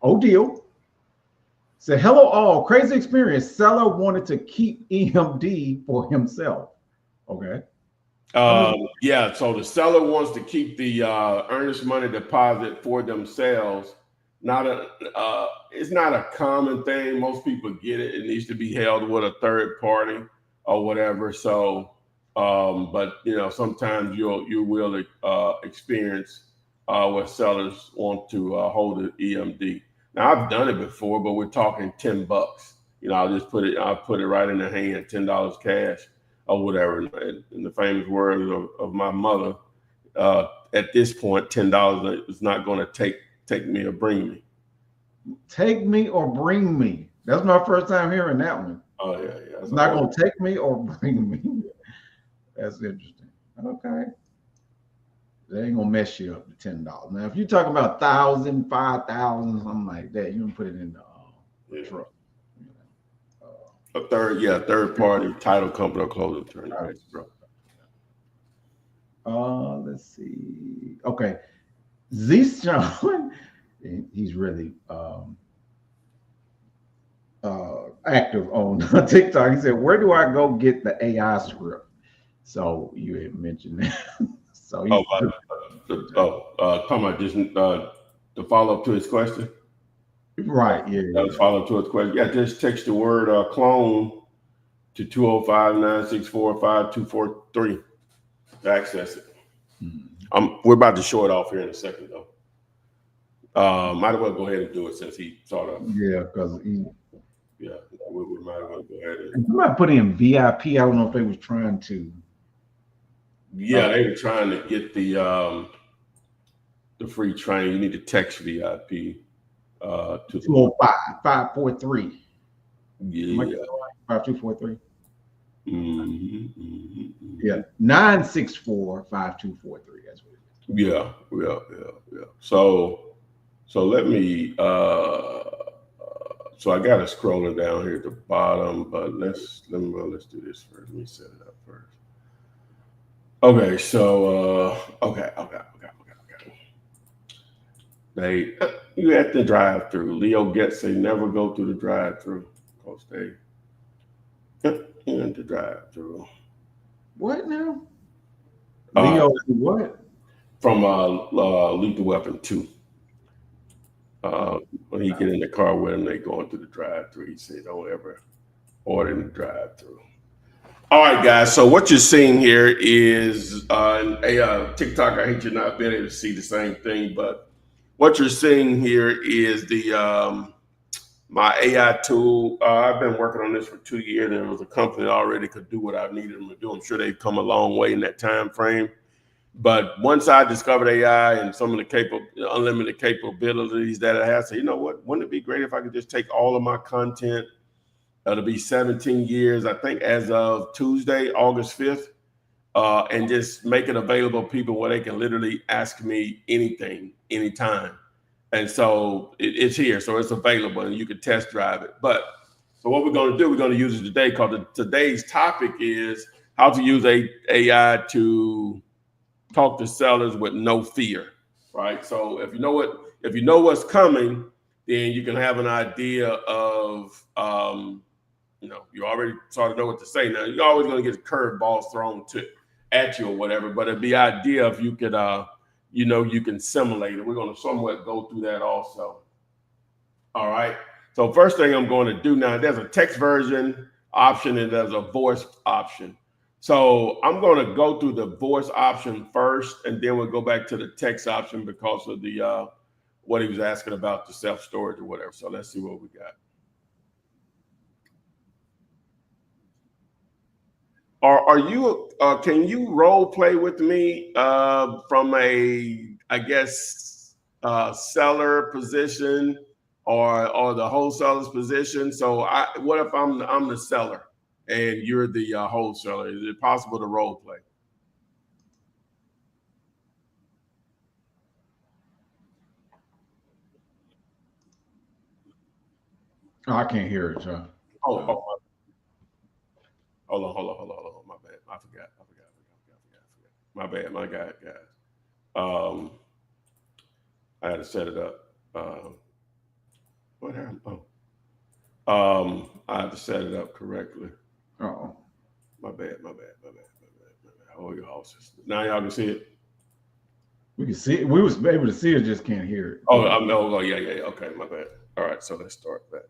F: Odile said, hello all, crazy experience. Seller wanted to keep EMD for himself. Okay.
E: Yeah, so the seller wants to keep the earnest money deposit for themselves. It's not a common thing. Most people get it. It needs to be held with a third party or whatever. So, but sometimes you will experience where sellers want to hold the EMD. Now I've done it before, but we're talking $10. I'll put it right in the hand, $10 cash or whatever. In the famous words of my mother, at this point, $10 is not going to take me or bring me.
F: Take me or bring me. That's my first time hearing that one.
E: Oh yeah.
F: It's not going to take me or bring me. That's interesting. Okay. They ain't gonna mess you up to $10. Now, if you're talking about 1,000, 5,000, something like that, you can put it in the truck.
E: A third party title company or closing attorney.
F: Let's see. Okay, Zishan, he's really active on TikTok. He said, "Where do I go get the AI script?" So you had mentioned that. So
E: talking about just the follow up to his question.
F: Right. Yeah.
E: Follow up to his question. Yeah, just text the word clone to 205-964-5243 to access it. Mm-hmm. We're about to show it off here in a second, though. Might as well go ahead and do it since he sort of.
F: Yeah, because
E: we might as well go ahead and.
F: You might put in VIP. I don't know if they was trying to.
E: Yeah, they were trying to get the free training. You need to text VIP to
F: 205-543.
E: Yeah.
F: 5243.
E: Mm-hmm.
F: Yeah, 964-5243. That's what it is.
E: Yeah. So let me. So I got it scrolling down here at the bottom, but let's do this first. Let me set it up first. Okay, so okay. You at the drive-through. Leo gets say never go through the drive-through. Post a in the drive-through.
F: What now?
E: Uh,
F: Leo, what?
E: From Lethal Weapon 2. When he get in the car with him, they going through the drive-through. He said, "Don't ever order in the drive-through." All right, guys. So what you're seeing here is a TikTok. I hate you not being able to see the same thing, but what you're seeing here is the my AI tool. I've been working on this for 2 years, and it was a company that already could do what I needed them to do. I'm sure they've come a long way in that time frame. But once I discovered AI and some of the unlimited capabilities that it has, I said, you know what? Wouldn't it be great if I could just take all of my content? It'll be 17 years, I think, as of Tuesday, August 5th, and just make it available to people where they can literally ask me anything, anytime. And so it's here, so it's available, and you can test drive it. But so what we're going to do, we're going to use it today, because today's topic is how to use AI to talk to sellers with no fear, right? So if you know what's coming, then you can have an idea of, you already sort of know what to say. Now you're always going to get curveballs thrown at you or whatever, but it'd be idea if you could, you can simulate it. We're going to somewhat go through that also. All right. So first thing I'm going to do now, there's a text version option and there's a voice option. So I'm going to go through the voice option first, and then we'll go back to the text option because of the what he was asking about, the self-storage or whatever. So let's see what we got. Are you? Can you role play with me from I guess, seller position or the wholesaler's position? So what if I'm the seller and you're the wholesaler? Is it possible to role play?
F: Oh, I can't hear it, John.
E: Hold on. My bad. I forgot. My bad. My guys. I had to set it up. What happened? I had to set it up correctly.
F: Oh,
E: My bad. Oh, your house. Now y'all can see it.
F: we can see it. We was able to see it, just can't hear it.
E: Oh, yeah. Okay, my bad. All right, so let's start back.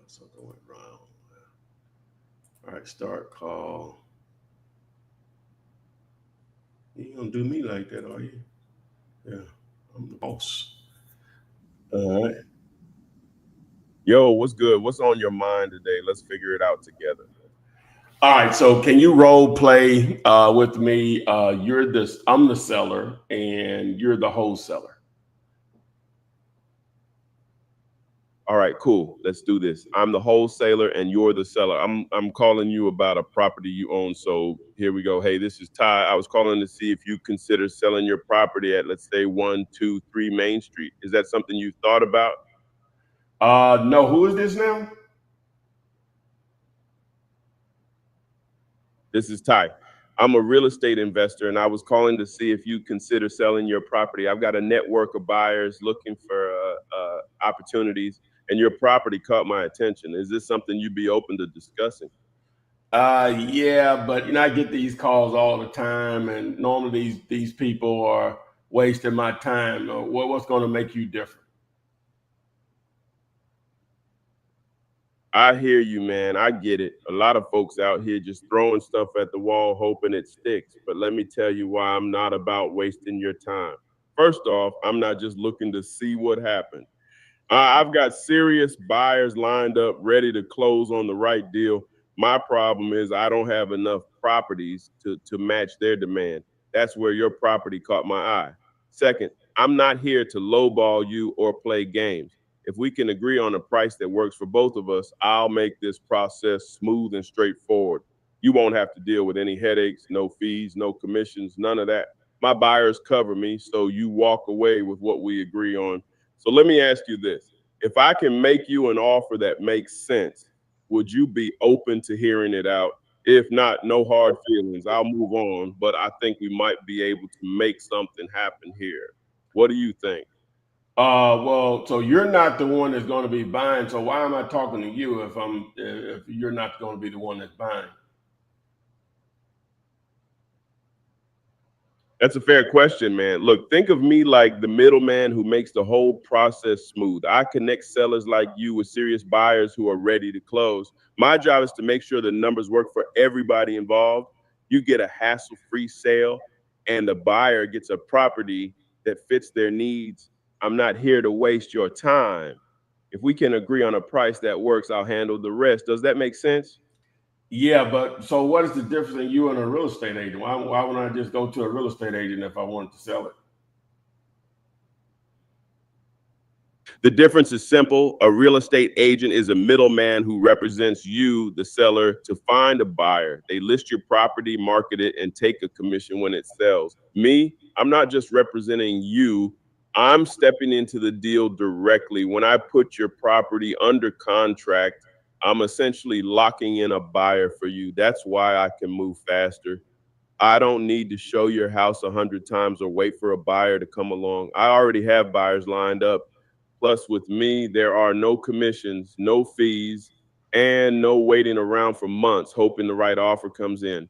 E: Something went wrong. All right, start call. You ain't gonna do me like that, are you? Yeah, I'm the boss. All right.
G: Yo, what's good? What's on your mind today? Let's figure it out together.
E: All right, so can you role play with me? I'm the seller and you're the wholesaler.
G: All right, cool. Let's do this. I'm the wholesaler and you're the seller. I'm calling you about a property you own. So here we go. Hey, this is Ty. I was calling to see if you consider selling your property at, let's say, 123 Main Street. Is that something you've thought about?
E: No, who is this now?
G: This is Ty. I'm a real estate investor, and I was calling to see if you consider selling your property. I've got a network of buyers looking for opportunities, and your property caught my attention. Is this something you'd be open to discussing?
E: Yeah, but I get these calls all the time, and normally these people are wasting my time. What's going to make you different?
G: I hear you, man. I get it. A lot of folks out here just throwing stuff at the wall, hoping it sticks. But let me tell you why I'm not about wasting your time. First off, I'm not just looking to see what happened. I've got serious buyers lined up, ready to close on the right deal. My problem is I don't have enough properties to match their demand. That's where your property caught my eye. Second, I'm not here to lowball you or play games. If we can agree on a price that works for both of us, I'll make this process smooth and straightforward. You won't have to deal with any headaches, no fees, no commissions, none of that. My buyers cover me, so you walk away with what we agree on. So let me ask you this. If I can make you an offer that makes sense, would you be open to hearing it out? If not, no hard feelings. I'll move on, but I think we might be able to make something happen here. What do you think?
E: Well, so you're not the one that's going to be buying. So why am I talking to you if you're not going to be the one that's buying?
G: That's a fair question, man. Look, think of me like the middleman who makes the whole process smooth. I connect sellers like you with serious buyers who are ready to close. My job is to make sure the numbers work for everybody involved. You get a hassle-free sale, and the buyer gets a property that fits their needs. I'm not here to waste your time. If we can agree on a price that works, I'll handle the rest. Does that make sense?
E: Yeah, but so what is the difference in you and a real estate agent? Why wouldn't I just go to a real estate agent if I wanted to sell it?
G: The difference is simple. A real estate agent is a middleman who represents you, the seller, to find a buyer. They list your property, market it, and take a commission when it sells. Me, I'm not just representing you. I'm stepping into the deal directly. When I put your property under contract, I'm essentially locking in a buyer for you. That's why I can move faster. I don't need to show your house 100 times or wait for a buyer to come along. I already have buyers lined up. Plus, with me, there are no commissions, no fees, and no waiting around for months hoping the right offer comes in.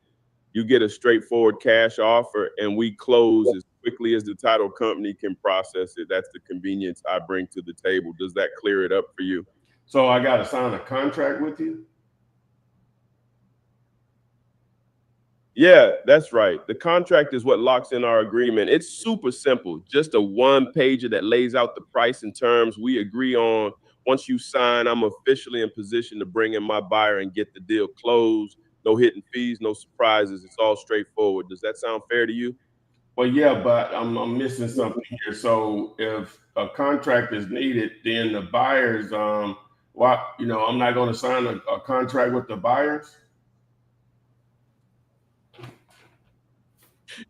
G: You get a straightforward cash offer, and we close as quickly as the title company can process it. That's the convenience I bring to the table. Does that clear it up for you?
E: So I got to sign a contract with you?
G: Yeah, that's right. The contract is what locks in our agreement. It's super simple, just a one pager that lays out the price and terms we agree on. Once you sign, I'm officially in position to bring in my buyer and get the deal closed. No hidden fees, no surprises. It's all straightforward. Does that sound fair to you?
E: Well, yeah, but I'm missing something here. So if a contract is needed, then the buyers, I'm not going to sign a contract with the buyers.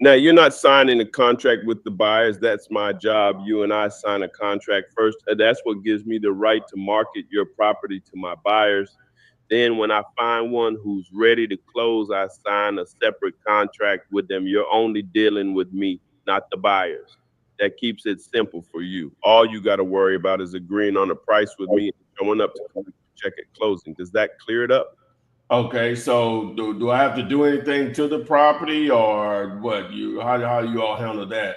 G: Now, you're not signing a contract with the buyers. That's my job. You and I sign a contract first. That's what gives me the right to market your property to my buyers. Then when I find one who's ready to close, I sign a separate contract with them. You're only dealing with me, not the buyers. That keeps it simple for you. All you got to worry about is agreeing on a price with me and showing up to collect the check at closing. Does that clear it up?
E: Okay, so do I have to do anything to the property or what? How do you all handle that?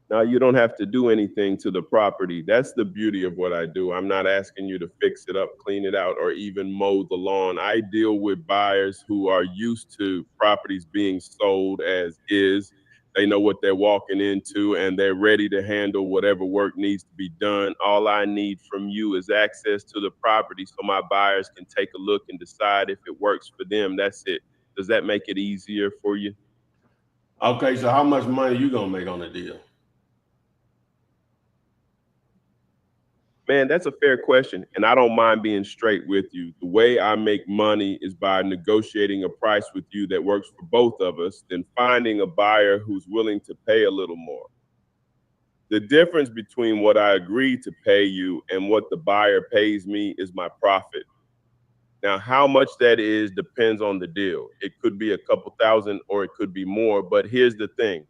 G: Now, you don't have to do anything to the property. That's the beauty of what I do. I'm not asking you to fix it up, clean it out, or even mow the lawn. I deal with buyers who are used to properties being sold as is. They know what they're walking into and they're ready to handle whatever work needs to be done. All I need from you is access to the property so my buyers can take a look and decide if it works for them. That's it. Does that make it easier for you?
E: Okay, so how much money you gonna make on the deal?
G: Man, that's a fair question, and I don't mind being straight with you. The way I make money is by negotiating a price with you that works for both of us, then finding a buyer who's willing to pay a little more. The difference between what I agree to pay you and what the buyer pays me is my profit. Now, how much that is depends on the deal. It could be a couple thousand or it could be more, but here's the thing.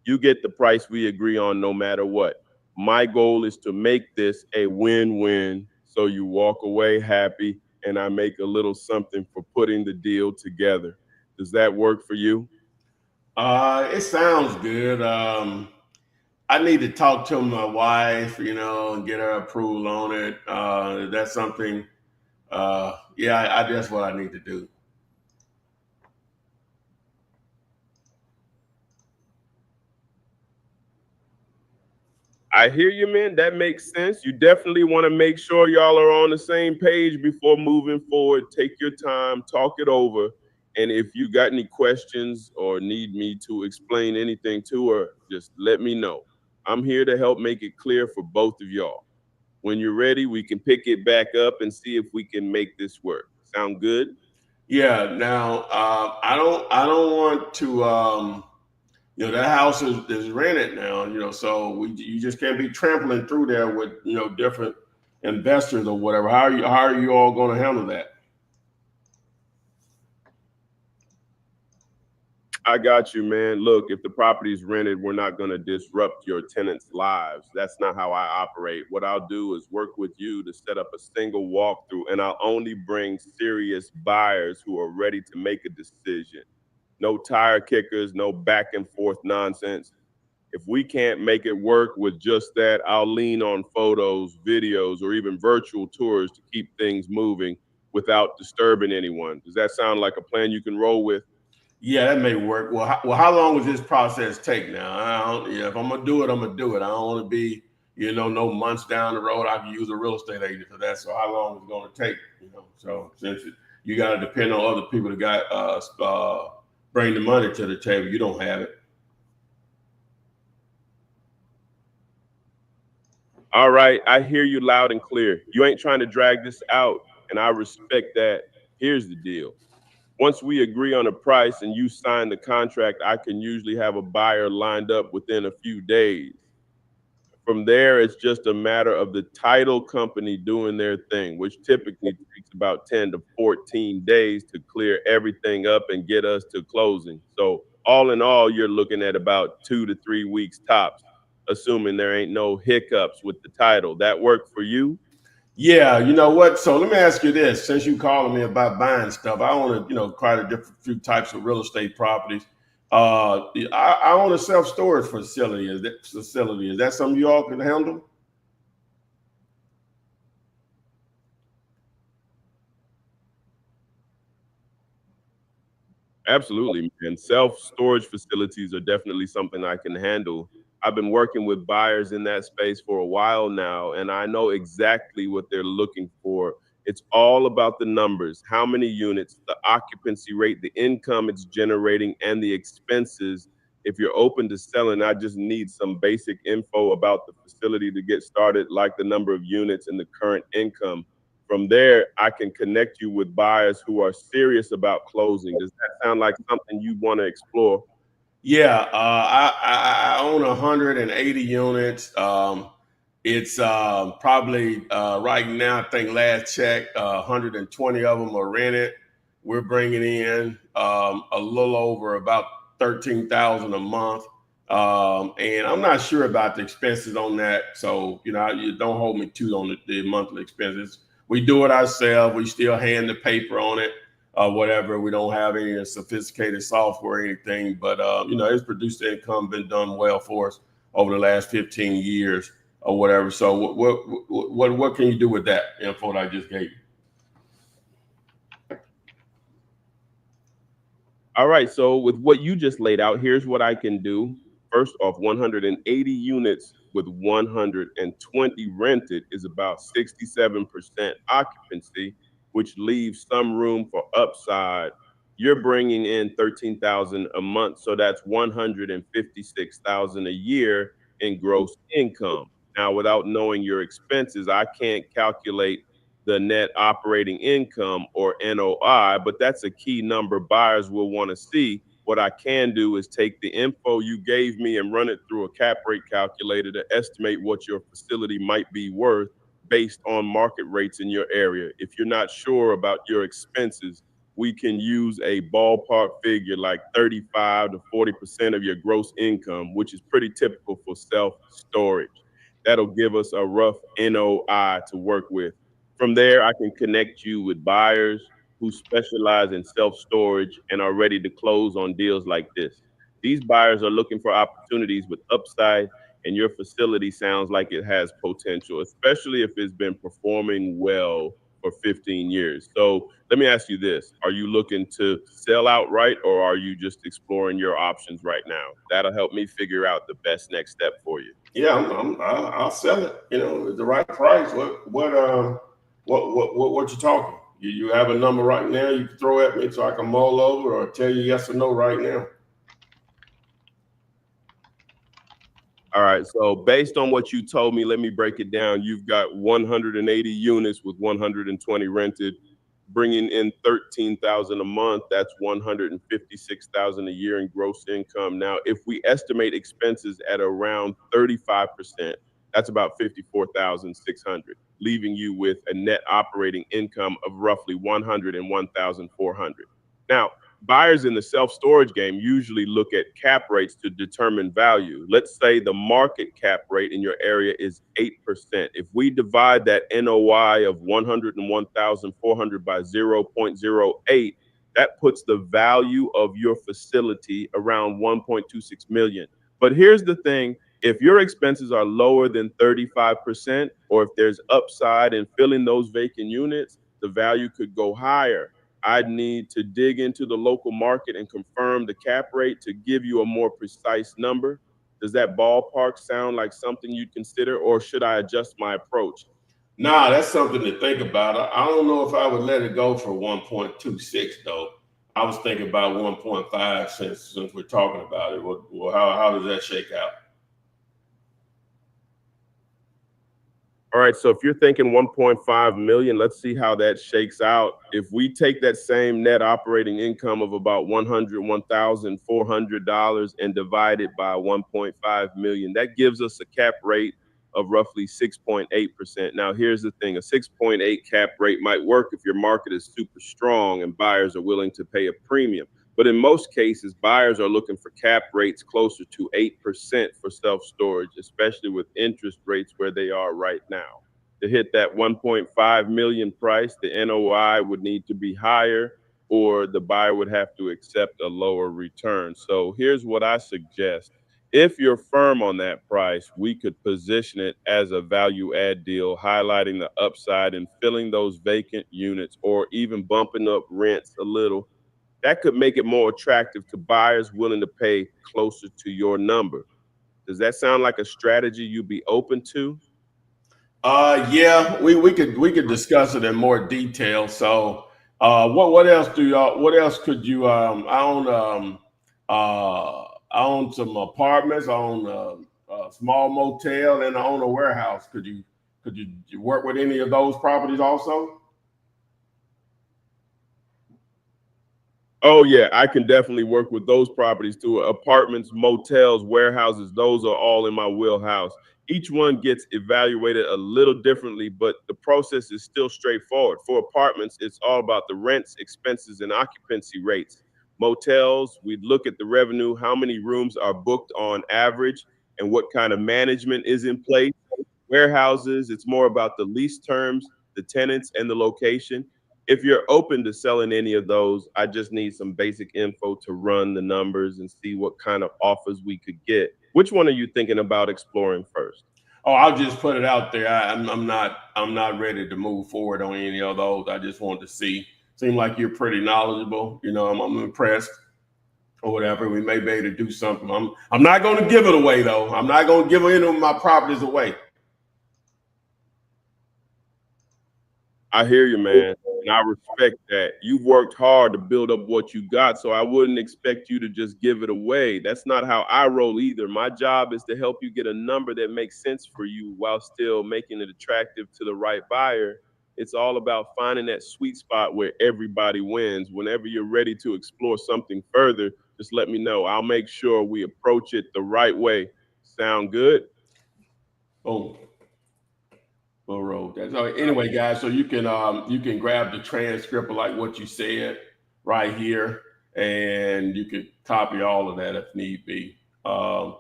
G: You get the price we agree on no matter what. My goal is to make this a win-win so you walk away happy and I make a little something for putting the deal together. Does that work for you?
E: It sounds good. I need to talk to my wife, and get her approval on it. That's something. Yeah, that's what I need to do.
G: I hear you, man. That makes sense. You definitely want to make sure y'all are on the same page before moving forward. Take your time, talk it over. And if you got any questions or need me to explain anything to her, just let me know. I'm here to help make it clear for both of y'all. When you're ready, we can pick it back up and see if we can make this work. Sound good?
E: Yeah. Now, I don't want to. That house is rented now. So you just can't be trampling through there with different investors or whatever. How are you all going to handle that?
G: I got you, man. Look, if the property's rented, we're not going to disrupt your tenants' lives. That's not how I operate. What I'll do is work with you to set up a single walkthrough, and I'll only bring serious buyers who are ready to make a decision. No tire kickers, no back and forth nonsense. If we can't make it work with just that, I'll lean on photos, videos, or even virtual tours to keep things moving without disturbing anyone. Does that sound like a plan you can roll with?
E: Yeah, that may work. How long does this process take now? Yeah, if I'm gonna do it, I'm gonna do it. I don't want to be, no months down the road. I can use a real estate agent for that. So how long is it gonna take? So since you got to depend on other people that got bring the money to the table, you don't have it.
G: All right, I hear you loud and clear. You ain't trying to drag this out, and I respect that. Here's the deal. Once we agree on a price and you sign the contract, I can usually have a buyer lined up within a few days. From there, it's just a matter of the title company doing their thing, which typically takes about 10 to 14 days to clear everything up and get us to closing. So all in all, you're looking at about 2 to 3 weeks tops, assuming there ain't no hiccups with the title. That work for you?
E: Yeah, you know what? So let me ask you this: since you calling me about buying stuff, I own quite a different few types of real estate properties. I own a self storage facility. Is that something you all can handle?
G: Absolutely, man. Self-storage facilities are definitely something I can handle. I've been working with buyers in that space for a while now, and I know exactly what they're looking for. It's all about the numbers, how many units, the occupancy rate, the income it's generating, and the expenses. If you're open to selling, I just need some basic info about the facility to get started, like the number of units and the current income. From there, I can connect you with buyers who are serious about closing. Does that sound like something you want to explore?
E: Yeah, I own 180 units. It's probably right now, I think last check, 120 of them are rented. We're bringing in a little over about 13,000 a month. And I'm not sure about the expenses on that. So, you don't hold me to on the monthly expenses. We do it ourselves. We still hand the paper on it, whatever. We don't have any sophisticated software or anything, but it's produced income, been done well for us over the last 15 years or whatever. So what can you do with that info that I just gave you?
G: All right. So with what you just laid out, here's what I can do. First off, 180 units with 120 rented is about 67% occupancy, which leaves some room for upside. You're bringing in 13,000 a month, so that's 156,000 a year in gross income. Now, without knowing your expenses, I can't calculate the net operating income or NOI, but that's a key number buyers will want to see. What I can do is take the info you gave me and run it through a cap rate calculator to estimate what your facility might be worth based on market rates in your area. If you're not sure about your expenses, we can use a ballpark figure like 35 to 40% of your gross income, which is pretty typical for self-storage. That'll give us a rough NOI to work with. From there, I can connect you with buyers who specialize in self-storage and are ready to close on deals like this. These buyers are looking for opportunities with upside, and your facility sounds like it has potential, especially if it's been performing well for 15 years. So let me ask you this. Are you looking to sell outright, or are you just exploring your options right now? That'll help me figure out the best next step for you.
E: Yeah, I'll sell it. At the right price. What you talking? You have a number right now you can throw at me so I can mull over or tell you yes or no right now.
G: All right. So based on what you told me, let me break it down. You've got 180 units with 120 rented, bringing in 13,000 a month. That's 156,000 a year in gross income. Now, if we estimate expenses at around 35%, that's about 54,600, leaving you with a net operating income of roughly 101,400. Now, buyers in the self-storage game usually look at cap rates to determine value. Let's say the market cap rate in your area is 8%. If we divide that NOI of 101,400 by 0.08, that puts the value of your facility around 1.26 million. But here's the thing, if your expenses are lower than 35%, or if there's upside in filling those vacant units, the value could go higher. I'd need to dig into the local market and confirm the cap rate to give you a more precise number. Does that ballpark sound like something you'd consider, or should I adjust my approach?
E: Nah, that's something to think about. I don't know if I would let it go for 1.26 though. I was thinking about 1.5 since we're talking about it. Well, how does that shake out?
G: All right, so if you're thinking 1.5 million, let's see how that shakes out. If we take that same net operating income of about $101,400 and divide it by 1.5 million, that gives us a cap rate of roughly 6.8%. Now, here's the thing, a 6.8 cap rate might work if your market is super strong and buyers are willing to pay a premium. But in most cases, buyers are looking for cap rates closer to 8% for self-storage, especially with interest rates where they are right now. To hit that 1.5 million price, the NOI would need to be higher, or the buyer would have to accept a lower return. So here's what I suggest. If you're firm on that price, we could position it as a value add deal, highlighting the upside and filling those vacant units, or even bumping up rents a little. That could make it more attractive to buyers willing to pay closer to your number. Does that sound like a strategy you'd be open to?
E: Yeah, we could discuss it in more detail. So, what else what else could you I own some apartments, I own a small motel, and I own a warehouse. Could you work with any of those properties also?
G: Oh yeah, I can definitely work with those properties too. Apartments, motels, warehouses, those are all in my wheelhouse. Each one gets evaluated a little differently, but the process is still straightforward. For apartments, it's all about the rents, expenses, and occupancy rates. Motels, we look at the revenue, how many rooms are booked on average, and what kind of management is in place. Warehouses, it's more about the lease terms, the tenants, and the location. If you're open to selling any of those, I just need some basic info to run the numbers and see what kind of offers we could get. Which one are you thinking about exploring first?
E: Oh, I'll just put it out there. I'm not ready to move forward on any of those. I just want to see. Seem like you're pretty knowledgeable. You know, I'm impressed or whatever. We may be able to do something. I'm not going to give it away though. I'm not going to give any of my properties away.
G: I hear you, man, and I respect that. You've worked hard to build up what you got, so I wouldn't expect you to just give it away. That's not how I roll either. My job is to help you get a number that makes sense for you while still making it attractive to the right buyer. It's all about finding that sweet spot where everybody wins. Whenever you're ready to explore something further, just let me know. I'll make sure we approach it the right way. Sound good?
E: Boom. Bull Road. So anyway, guys, so you can grab the transcript of like what you said right here, and you can copy all of that if need be to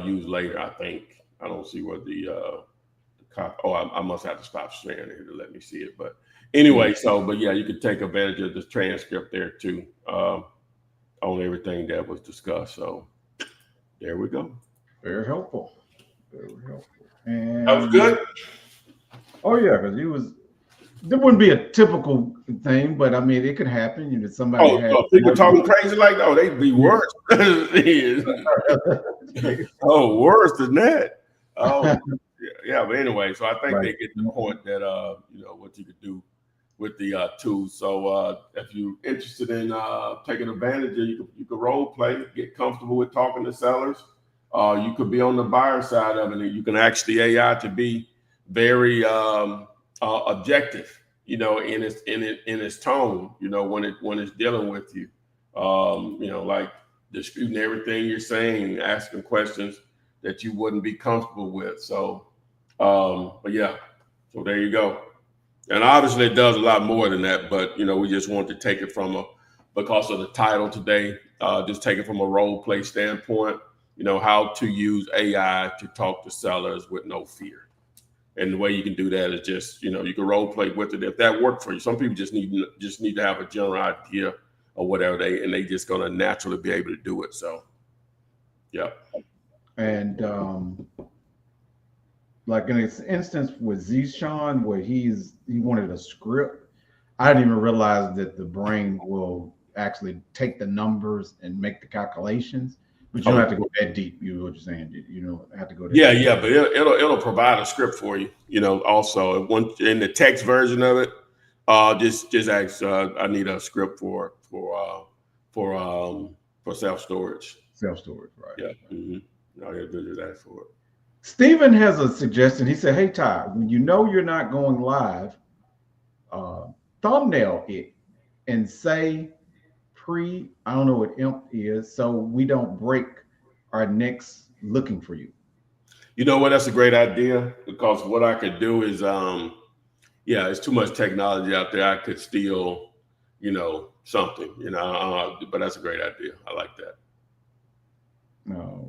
E: use later. I think I don't see what the copy. Oh, I must have to stop sharing it to let me see it. But anyway, but yeah, you can take advantage of the transcript there too on everything that was discussed. So there we go.
F: Very helpful. Very helpful. And
E: That was good.
F: Oh yeah, because there wouldn't be a typical thing, but I mean it could happen. You know, somebody had
E: people talking crazy like that. Oh, they'd be worse. Oh, worse than that. Oh, yeah. But anyway, so I think they get the point that what you could do with the tools. So if you're interested in taking advantage of, you could role play, get comfortable with talking to sellers. You could be on the buyer side of it, and you can ask the AI to be very objective, in its tone, when it's dealing with you, like disputing everything you're saying, asking questions that you wouldn't be comfortable with. So, but yeah, so there you go. And obviously it does a lot more than that, but we just want to take it from because of the title today. Just take it from a role play standpoint. You know, how to use AI to talk to sellers with no fear. And the way you can do that is just, you know, you can role play with it if that worked for you. Some people just need to have a general idea or whatever they just gonna naturally be able to do it. So, yeah.
F: And like in this instance with Zishan, where he wanted a script, I didn't even realize that the brain will actually take the numbers and make the calculations. But you don't have to go that deep. You know what you're saying? You don't have to go that deep.
E: Yeah, but it'll provide a script for you. You know, also in the text version of it, just ask. I need a script for self storage.
F: Self storage, right?
E: Yeah. Mm-hmm. All you have to do is ask for it.
F: Stephen has a suggestion. He said, "Hey Ty, when you know you're not going live, thumbnail it and say I don't know what imp is, so we don't break our necks looking for you."
E: You know what? That's a great idea, because what I could do is, it's too much technology out there. I could steal, you know, something, you know, but that's a great idea. I like that.
F: All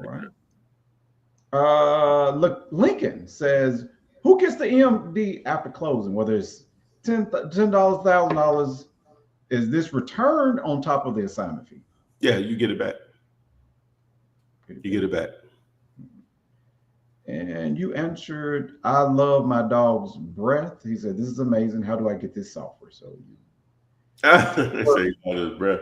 F: right. Look, Lincoln says, who gets the EMD after closing? Whether it's $10, $1,000, is this returned on top of the assignment fee?
E: Yeah, you get it back. You get it back.
F: And you answered, I love my dog's breath. He said, this is amazing. How do I get this software? So
E: say his breath.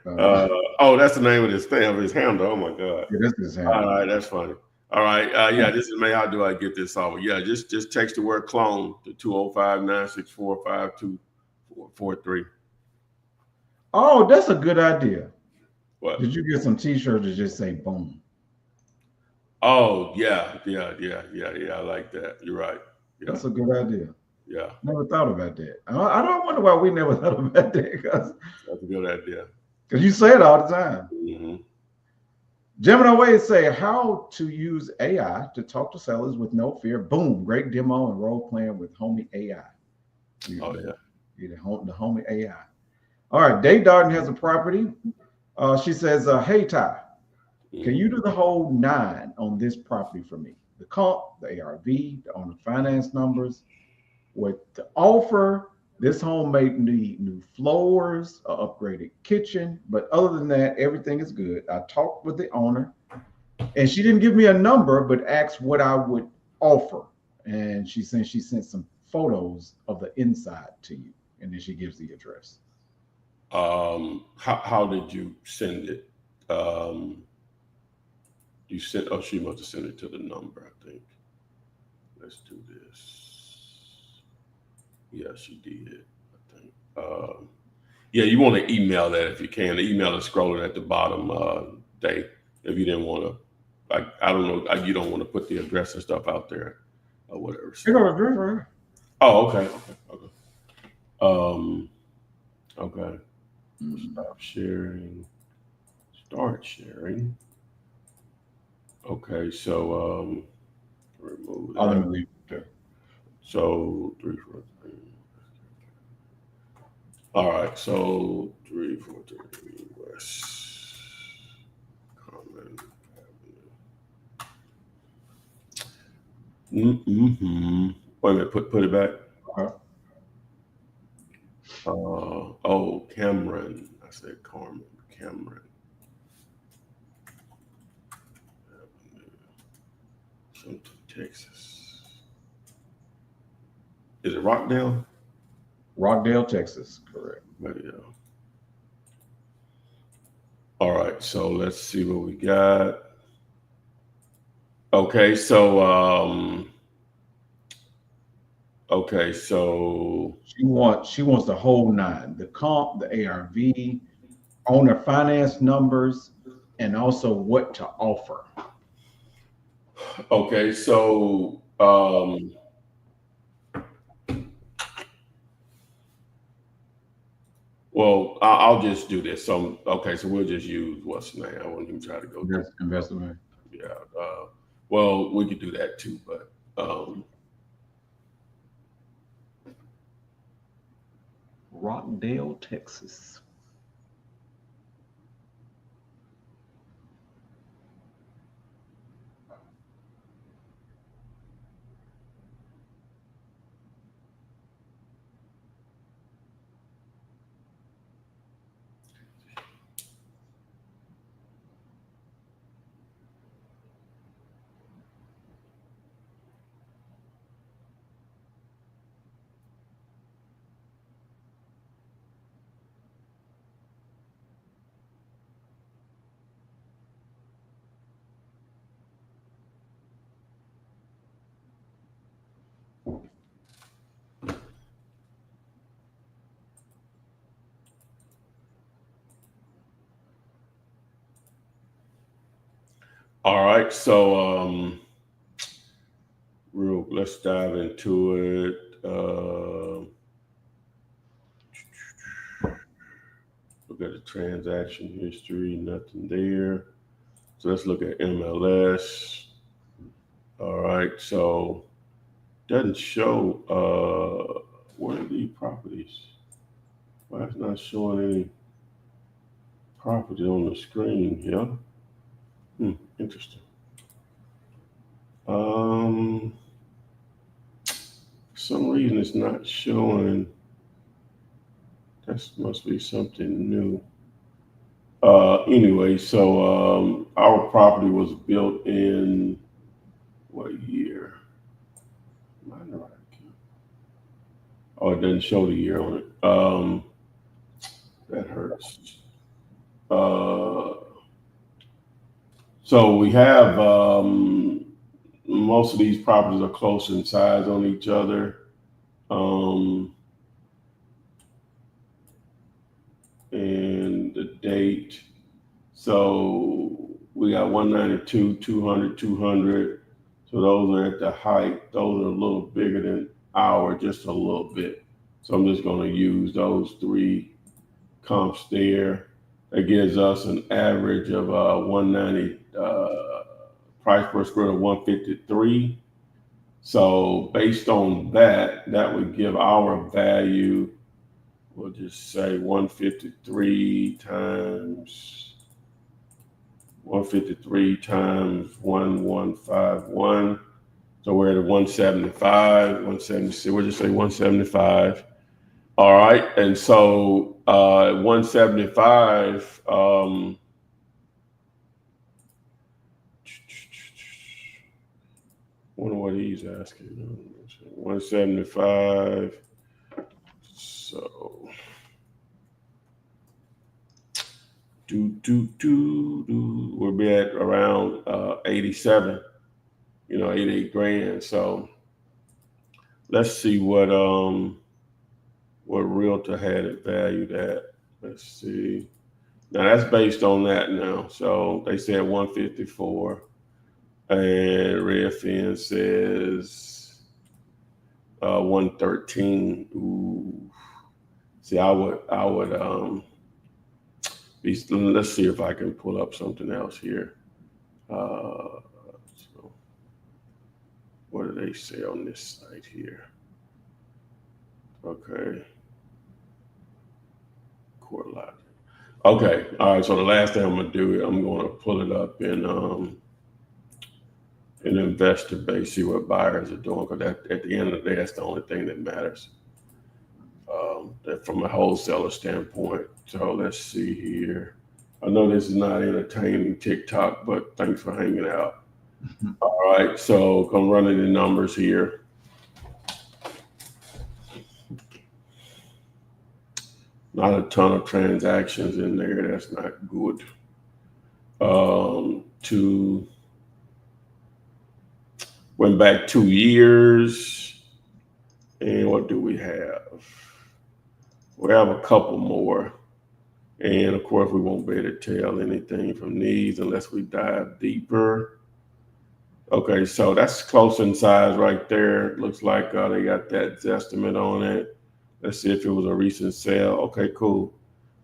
E: That's the name of this thing, of his handle. Oh my God.
F: Yeah, that's his handle.
E: All right, that's funny. All right. This is me. How do I get this software? Yeah, just text the word clone to 205-964-5243.
F: Oh, that's a good idea.
E: What?
F: Did you get some t-shirts that just say boom?
E: Oh, yeah. I like that. You're right. Yeah.
F: That's a good idea.
E: Yeah.
F: Never thought about that. I don't wonder why we never thought about that, because
E: that's a good idea.
F: Because you say it all the time.
E: Mm-hmm.
F: Gemini Wade say how to use AI to talk to sellers with no fear. Boom, great demo and role playing with Homie AI. The Homie AI. All right, Dave Darden has a property. She says, hey Ty, can you do the whole 9 on this property for me? The comp, the ARV, the owner finance numbers. With the offer, this home may need new floors, an upgraded kitchen, but other than that, everything is good. I talked with the owner, and she didn't give me a number, but asked what I would offer. And she sent some photos of the inside to you, and then she gives the address.
E: How did you send it? You sent? Oh, she must have sent it to the number, I think. Let's do this. Yeah, she did, I think. You want to email that if you can. The email is scrolling at the bottom, Dave. If you didn't want to, I don't know, you don't want to put the address and stuff out there or whatever. So. Oh, okay. Okay. Stop sharing. Start sharing. Okay, so remove that.
F: Let me leave it there.
E: So 3, 4, 3. All right, so 3, 4, 3 West Common Avenue. Wait a minute, put it back. Cameron. I said Carmen. Cameron Avenue, Central Texas. Is it Rockdale?
F: Rockdale, Texas, correct.
E: Yeah. All right, so let's see what we got. Okay, so
F: she wants the whole 9, the comp, the ARV, owner finance numbers, and also what to offer.
E: Okay, so well, I'll just do this. So we'll just use what's the name. I won't even try to go through
F: investment.
E: Yeah. Well, we could do that too, but
F: Rockdale, Texas.
E: All right, so let's dive into it. Look at the transaction history, nothing there. So let's look at MLS. All right, so doesn't show what are these properties? Why it's not showing any property on the screen here? Interesting. For some reason it's not showing. That must be something new. Anyway, so our property was built in what year? Oh, it doesn't show the year on it. That hurts. So we have most of these properties are close in size on each other. And the date. So we got 192, 200, 200. So those are at the height. Those are a little bigger than our, just a little bit. So I'm just going to use those three comps there. That gives us an average of 190 price per square of 153. So based on that, that would give our value, we'll just say 153 times 1151. So we're at a 175, 176. We'll just say 175. All right. And so 175, wonder what he's asking. 175. So we'll be at around 87, 88 grand. So let's see what realtor had it valued at. Let's see. Now that's based on that now. So they said 154. And Redfin says 113. Ooh. See, I would let's see if I can pull up something else here. So what do they say on this site here? Okay. Court lot. Okay. All right. So the last thing I'm gonna do, I'm gonna pull it up in an investor base, see what buyers are doing, because at the end of the day, that's the only thing that matters from a wholesaler standpoint. So let's see here. I know this is not entertaining TikTok, but thanks for hanging out. All right, so I'm running the numbers here. Not a ton of transactions in there. That's not good. Went back 2 years, and what do we have? We have a couple more, and of course we won't be able to tell anything from these unless we dive deeper. Okay, so that's close in size right there. It looks like they got that estimate on it. Let's see if it was a recent sale. Okay, cool.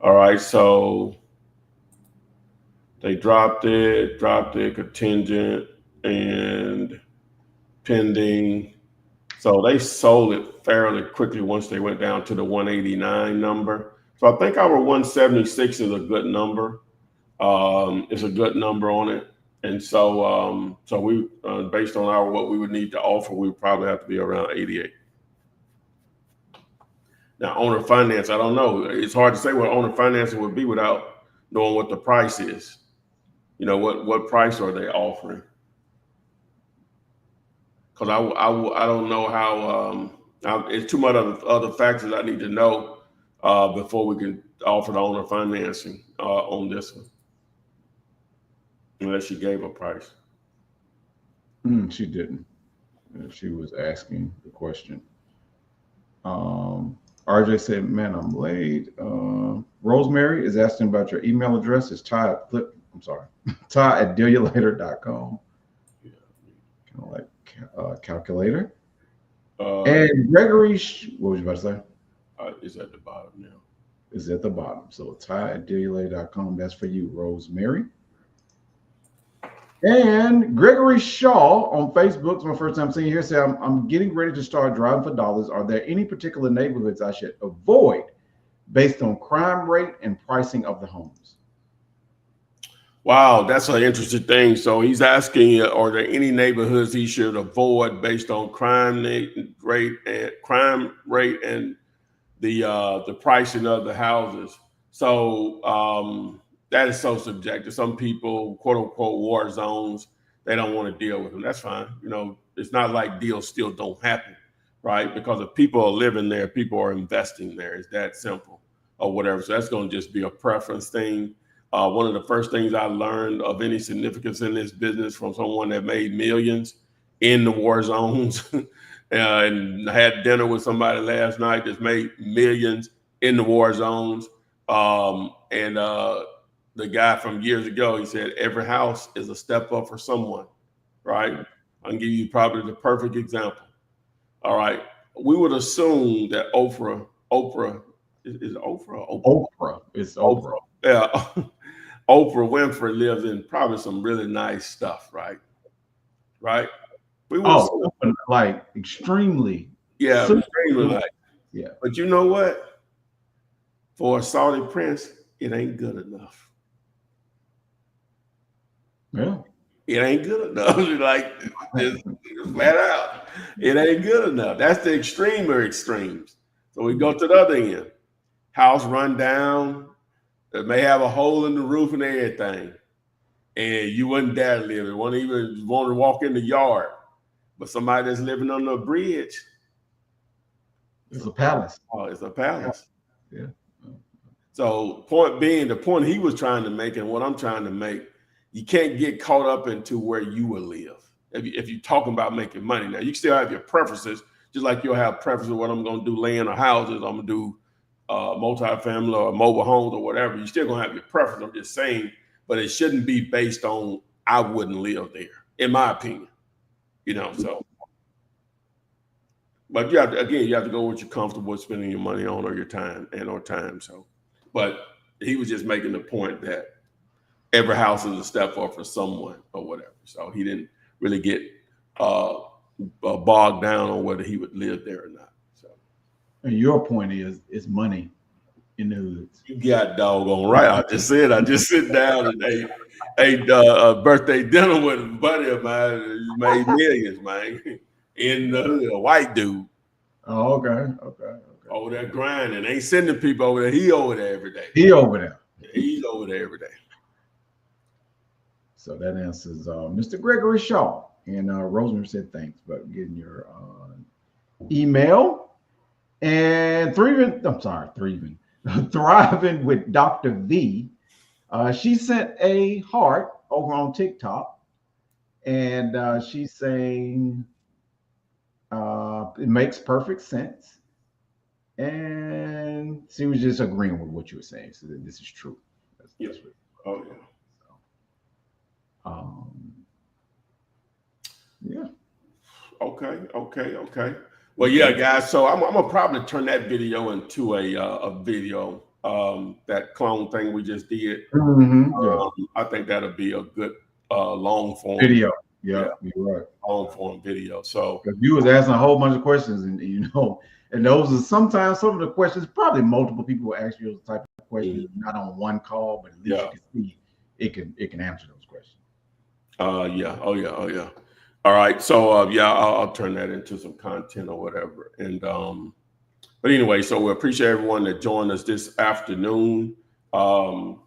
E: All right, so they dropped it contingent and pending. So they sold it fairly quickly once they went down to the 189 number. So I think our 176 is a good number. It's a good number on it. And so we, based on what we would need to offer, we would probably have to be around 88. Now, owner finance, I don't know. It's hard to say what owner financing would be without knowing what the price is. What price are they offering? Because I don't know how. It's too much other factors I need to know before we can offer the owner financing on this one. Unless she gave a price.
F: She didn't. She was asking the question. RJ said, "Man, I'm late." Rosemary is asking about your email address. It's Todd I'm sorry, Ty@dealyoulater.com. Kind of like calculator. And Gregory, what was you about to say?
E: It's at the bottom now.
F: Is at the bottom. So Ty@dealyoulater.com. That's for you, Rosemary. And Gregory Shaw on Facebook, it's my first time seeing you here, say, I'm getting ready to start driving for dollars. Are there any particular neighborhoods I should avoid based on crime rate and pricing of the homes?
E: Wow, that's an interesting thing. So he's asking, are there any neighborhoods he should avoid based on crime rate and the pricing of the houses? So that is so subjective. Some people, quote unquote, war zones, they don't want to deal with them. That's fine. You know, it's not like deals still don't happen, right? Because if people are living there, people are investing there. It's that simple or whatever. So that's going to just be a preference thing. One of the first things I learned of any significance in this business from someone that made millions in the war zones and I had dinner with somebody last night that's made millions in the war zones. The guy from years ago, he said, every house is a step up for someone, right? I'll give you probably the perfect example. All right. We would assume that Oprah, is Oprah?
F: Oprah. It's Oprah.
E: Yeah. Oprah Winfrey lives in probably some really nice stuff, right? Right? We would
F: like extremely.
E: Yeah, extremely nice.
F: Yeah.
E: But you know what? For a Saudi prince, it ain't good enough.
F: Yeah.
E: It ain't good enough. Like, just flat out. It ain't good enough. That's the extreme or extremes. So we go to the other end. House run down. It may have a hole in the roof and everything. And you wouldn't dare live. You wouldn't even want to walk in the yard. But somebody that's living on the bridge.
F: It's a palace.
E: Oh, it's a palace.
F: Yeah.
E: So point being, the point he was trying to make and what I'm trying to make, you can't get caught up into where you will live. If you're talking about making money. Now, you still have your preferences, just like you'll have preferences what I'm going to do, land or houses. I'm going to do multifamily or mobile homes or whatever. You're still going to have your preference. I'm just saying, but it shouldn't be based on I wouldn't live there, in my opinion. You know, so. But you have to go what you're comfortable with spending your money on or your time or time. So, but he was just making the point that every house is a step up for someone or whatever. So he didn't really get bogged down on whether he would live there or not. So,
F: and your point is, it's money in the hoods.
E: You got doggone right. I just sit down and ate a birthday dinner with a buddy of mine who made millions, man, in the hood, a white dude.
F: Oh, okay.
E: Over there grinding. Ain't sending people over there. He over there every day.
F: He's over there every day. So that answers Mr. Gregory Shaw. And Rosemary said thanks for getting your email. And Thriving with Dr. V. She sent a heart over on TikTok. And she's saying it makes perfect sense. And she was just agreeing with what you were saying. So that this is true.
E: Yes. Oh, yeah.
F: Yeah.
E: Okay. Well, yeah, guys. So I'm gonna probably turn that video into a video. That clone thing we just did.
F: Mm-hmm.
E: I think that'll be a good long form
F: video. Yeah, you're right.
E: Long form video. So
F: you was asking a whole bunch of questions, and and those are sometimes some of the questions. Probably multiple people will ask you those type of questions, not on one call, but at least you can see it can answer those questions.
E: Yeah. Oh yeah. All right. So I'll turn that into some content or whatever. And but anyway, so we appreciate everyone that joined us this afternoon. Everyone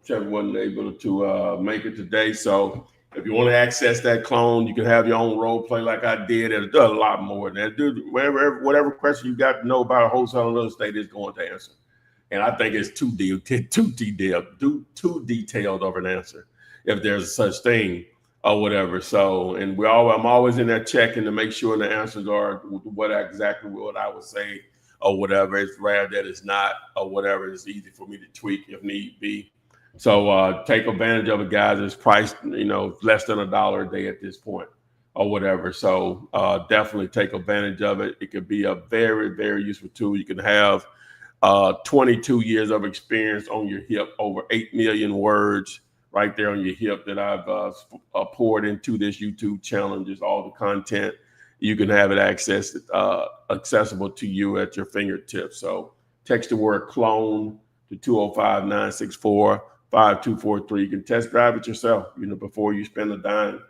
E: wasn't able to make it today. So if you want to access that clone, you can have your own role play like I did. It'll do a lot more than that. Dude, whatever question you got to know about wholesale and real estate is going to answer. And I think it's too detailed of an answer if there's such thing or whatever. So, and I'm always in there checking to make sure the answers are exactly what I would say or whatever. It's rare that it's not or whatever. It's easy for me to tweak if need be. So take advantage of it, guys. It's priced, less than $1 a day at this point or whatever. So definitely take advantage of it. It could be a very, very useful tool. You can have 22 years of experience on your hip, over 8 million words right there on your hip that I've poured into this YouTube channel. Just all the content. You can have it accessible to you at your fingertips. So text the word clone to 205-964-5243. You can test drive it yourself, before you spend a dime.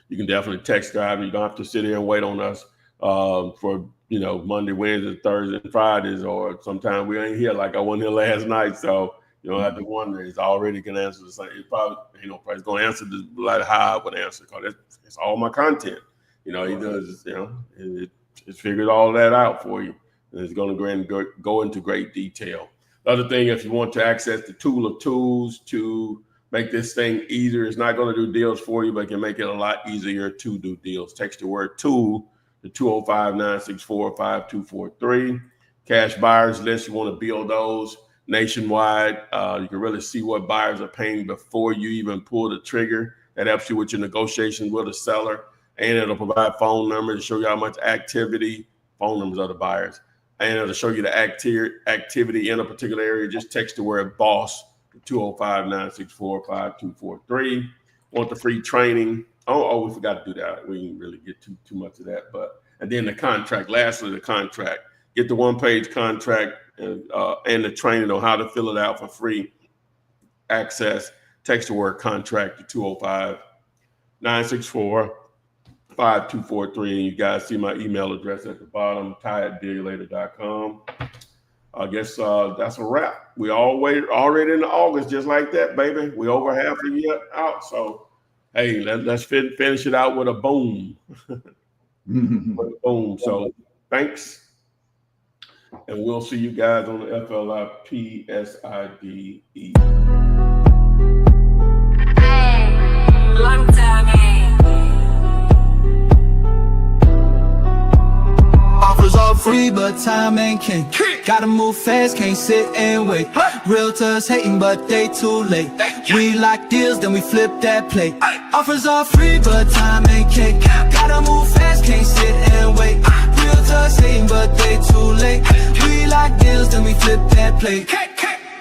E: You can definitely text drive. You don't have to sit here and wait on us for, Monday, Wednesday, Thursday, and Fridays, or sometimes we ain't here like I wasn't here last night. So you don't have to wonder. It's already can answer the same. It probably, it's going to answer the like how I would answer, because it's all my content. He does, it figured all that out for you. And it's going to go into great detail. The other thing, if you want to access the tool of tools to make this thing easier, it's not going to do deals for you, but it can make it a lot easier to do deals. Text the word tool to 205-964-5243. Cash buyers list, you want to build those nationwide. You can really see what buyers are paying before you even pull the trigger. That helps you with your negotiation with a seller. And it'll provide phone numbers to show you how much activity, phone numbers of the buyers. And it'll show you the activity in a particular area. Just text the word boss to 205-964-5243. Want the free training. Oh, we forgot to do that. We didn't really get too much of that. And then the contract. Lastly, the contract. Get the one-page contract and the training on how to fill it out for free access. Text the word contract to 205-964-5243. And you guys see my email address at the bottom, ty@dealyourlater.com. I guess that's a wrap. We already in August, just like that, baby. We over half a year out. So, hey, let's finish it out with a boom. Boom. So, thanks. And we'll see you guys on the FLIPSIDE.
B: Long time.
A: Offers all free, but time ain't king. Gotta move fast, can't sit and wait. Realtors hating, but they too late. We lock deals, then we flip that plate. Offers all free, but time ain't king. Gotta move fast, can't sit and wait. Realtors hating, but they too late. We lock deals, then we flip that plate.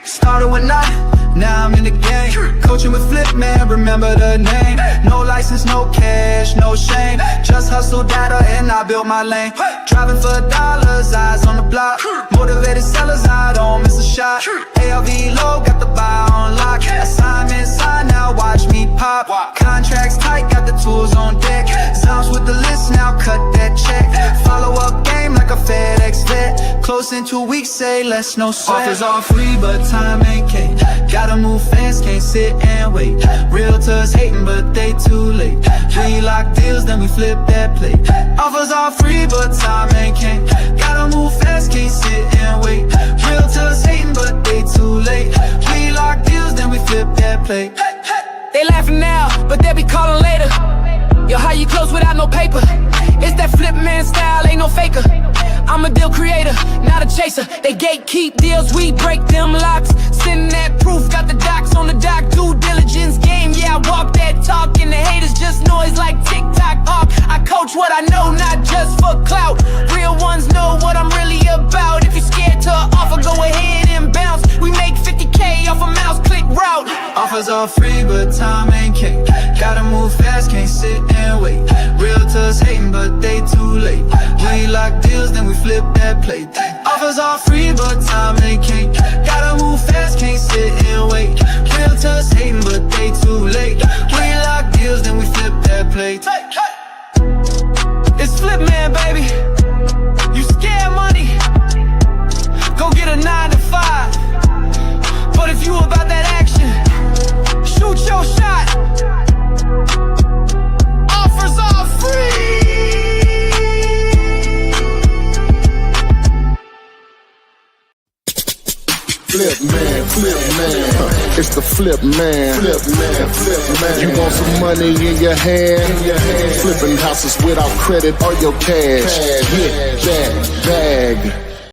A: Started with none, now I'm in the game. Coaching with Flip, man, remember the name. No license, no cash, no shame. Just hustle data and I built my lane. Driving for dollars, eyes on the block. Motivated sellers, I don't miss a shot. ARV low, got the buy on lock. Assignment signed, now watch me pop. Contracts tight, got the tools on deck. Zounds with the list, now cut that check. Follow up game like a FedEx vet. Close in 2 weeks, say less, no sweat. Offers all free, but time ain't cake. Gotta move fast, can't sit and wait. Realtors hating, but they too late. We lock deals, then we flip that plate. Offers all free, but time ain't cake. Gotta move fast, can't sit and wait. Realtors hating, but they too late. We lock deals, then we flip that plate.
B: They laughing now, but they'll be calling later. Yo, how you close without no paper? It's that flip man style, ain't no faker. I'm a deal creator, not a chaser. They gatekeep deals, we break them locks. Send that proof, got the docs on the dock. Due diligence game, yeah, I walk that talk. And the haters just noise like TikTok off. I coach what I know, not just for clout. Real ones know what I'm really about. If you're scared to offer, go ahead and bounce. We make 50K off a mouse click route.
A: Offers all free, but time ain't cake. Gotta move fast, can't sit and wait. Realtors hating, but they too late. We lock deals, then we flip that plate. Offers all free, but time ain't cake. Gotta move fast, can't sit and wait. Realtors hating, but they too late. We lock deals, then we flip that plate.
B: It's Flip Man, baby. You scared money? Go get a 9 to 5. But if you about that action, shoot your shot. Offers all free.
D: Flip man, it's the flip man. Flip man. You want some money in your hand? Flipping houses without credit or your cash. Get that bag.